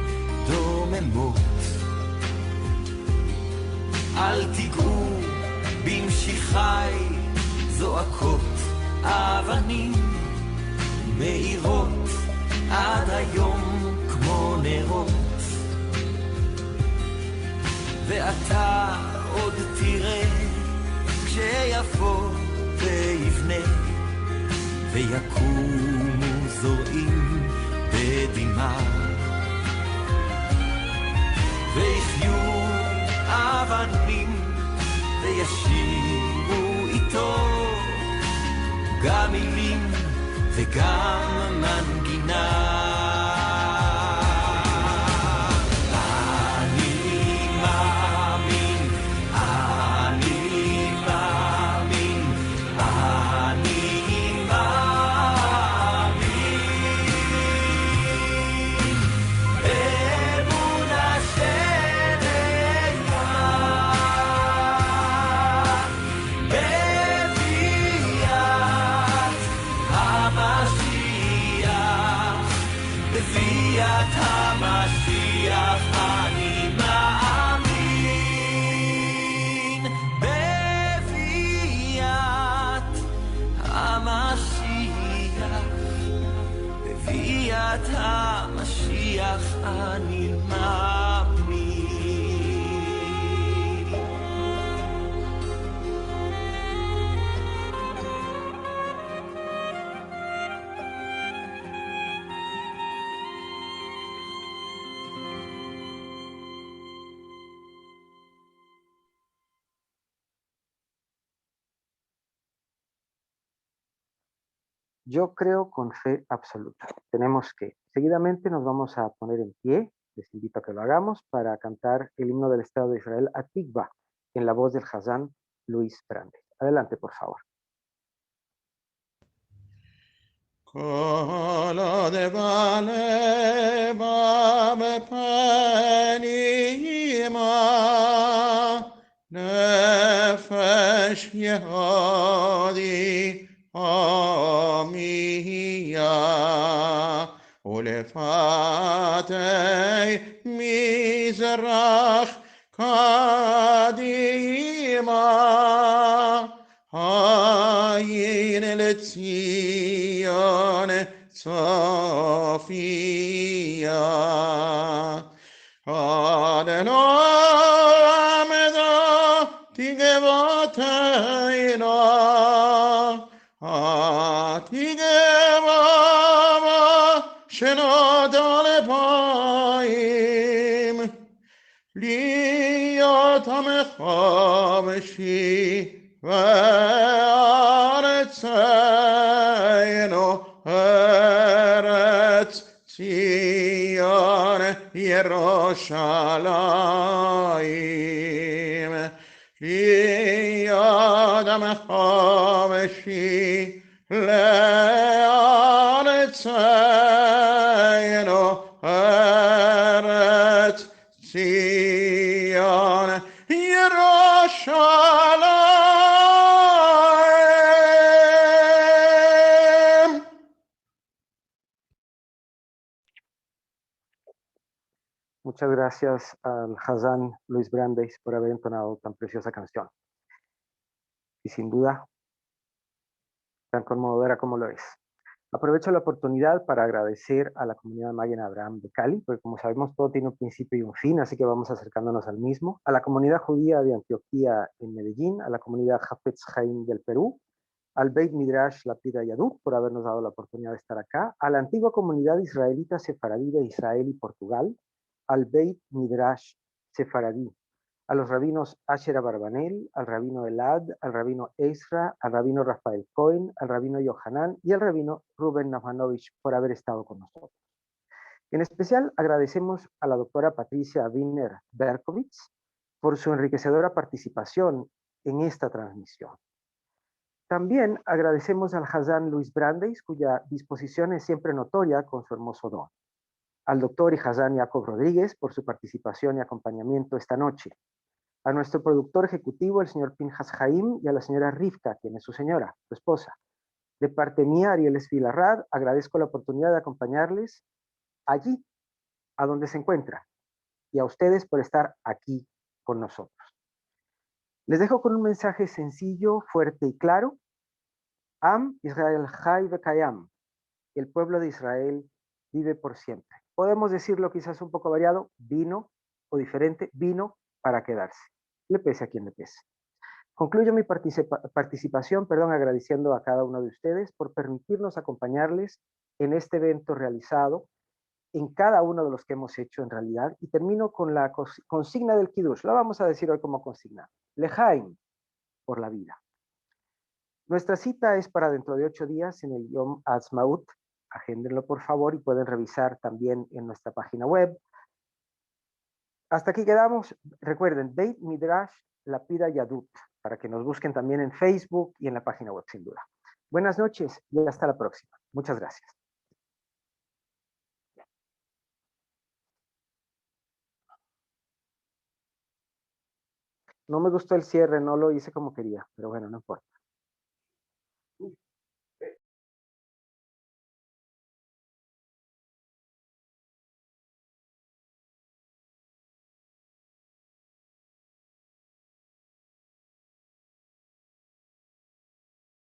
דוממות. אל תיגעו במשיחי, זועקות אבנים מאירות עד היום כמו נרות. ואתה עוד תראה כשיבוא ויבנה ויקומו זורעים בדמעה ויחיו אבנים וישירו איתו גם מילים וגם מנגינה. המשיח אני מאמין.
Yo creo con fe absoluta. Tenemos que, seguidamente nos vamos a poner en pie, les invito a que lo hagamos, para cantar el himno del Estado de Israel, Atikva, en la voz del Hazán Luis Brandes. Adelante, por favor.
ולפתי מזרח קדימה עין לציון צופיה עד עמדה תקוותנו שנודע לפעים להיות עמך משיב וארצנו ארץ ציון ירושלים להיות עמך משיב לארצנו ארץ ציון ירושלים.
Muchas gracias al Hazán Luis Brandes por haber entonado tan preciosa canción. Y sin duda, tan conmovedora como lo es. Aprovecho la oportunidad para agradecer a la comunidad Magen Abraham de Cali, porque como sabemos todo tiene un principio y un fin, así que vamos acercándonos al mismo. A la comunidad judía de Antioquía en Medellín, a la comunidad Hafetz Haim del Perú, al Beit Midrash Lapida Yadut por habernos dado la oportunidad de estar acá, a la antigua comunidad israelita sefaradí de Israel y Portugal, al Beit Midrash Sefaradí, a los rabinos Asher Abarbanel, al rabino Elad, al rabino Ezra, al rabino Rafael Cohen, al rabino Yohanan y al rabino Ruben Nahmanovich por haber estado con nosotros. En especial agradecemos a la doctora Patricia Wiener Berkowitz por su enriquecedora participación en esta transmisión. También agradecemos al Hazán Luis Brandeis, cuya disposición es siempre notoria con su hermoso don. Al doctor y Hazán Jacob Rodríguez por su participación y acompañamiento esta noche. A nuestro productor ejecutivo, el señor Pinhas Haim, y a la señora Rivka, quien es su señora, su esposa. De parte mía, Ariel Esvilarrad, agradezco la oportunidad de acompañarles allí, a donde se encuentra, y a ustedes por estar aquí con nosotros. Les dejo con un mensaje sencillo, fuerte y claro. Am Israel Chai Vekayam. El pueblo de Israel vive por siempre. Podemos decirlo quizás un poco variado, vino o diferente, vino para quedarse. Le pese a quien le pese. Concluyo mi participación, agradeciendo a cada uno de ustedes por permitirnos acompañarles en este evento realizado, en cada uno de los que hemos hecho en realidad, y termino con la consigna del Kiddush. La vamos a decir hoy como consigna. Lejaim, por la vida. Nuestra cita es para dentro de 8 días en el Yom Ha'atzmaut. Agéndenlo por favor y pueden revisar también en nuestra página web. Hasta aquí quedamos. Recuerden, Beit Midrash Lapida Yadut, para que nos busquen también en Facebook y en la página web, sin duda. Buenas noches y hasta la próxima. Muchas gracias. No me gustó el cierre, no lo hice como quería, pero bueno, no importa.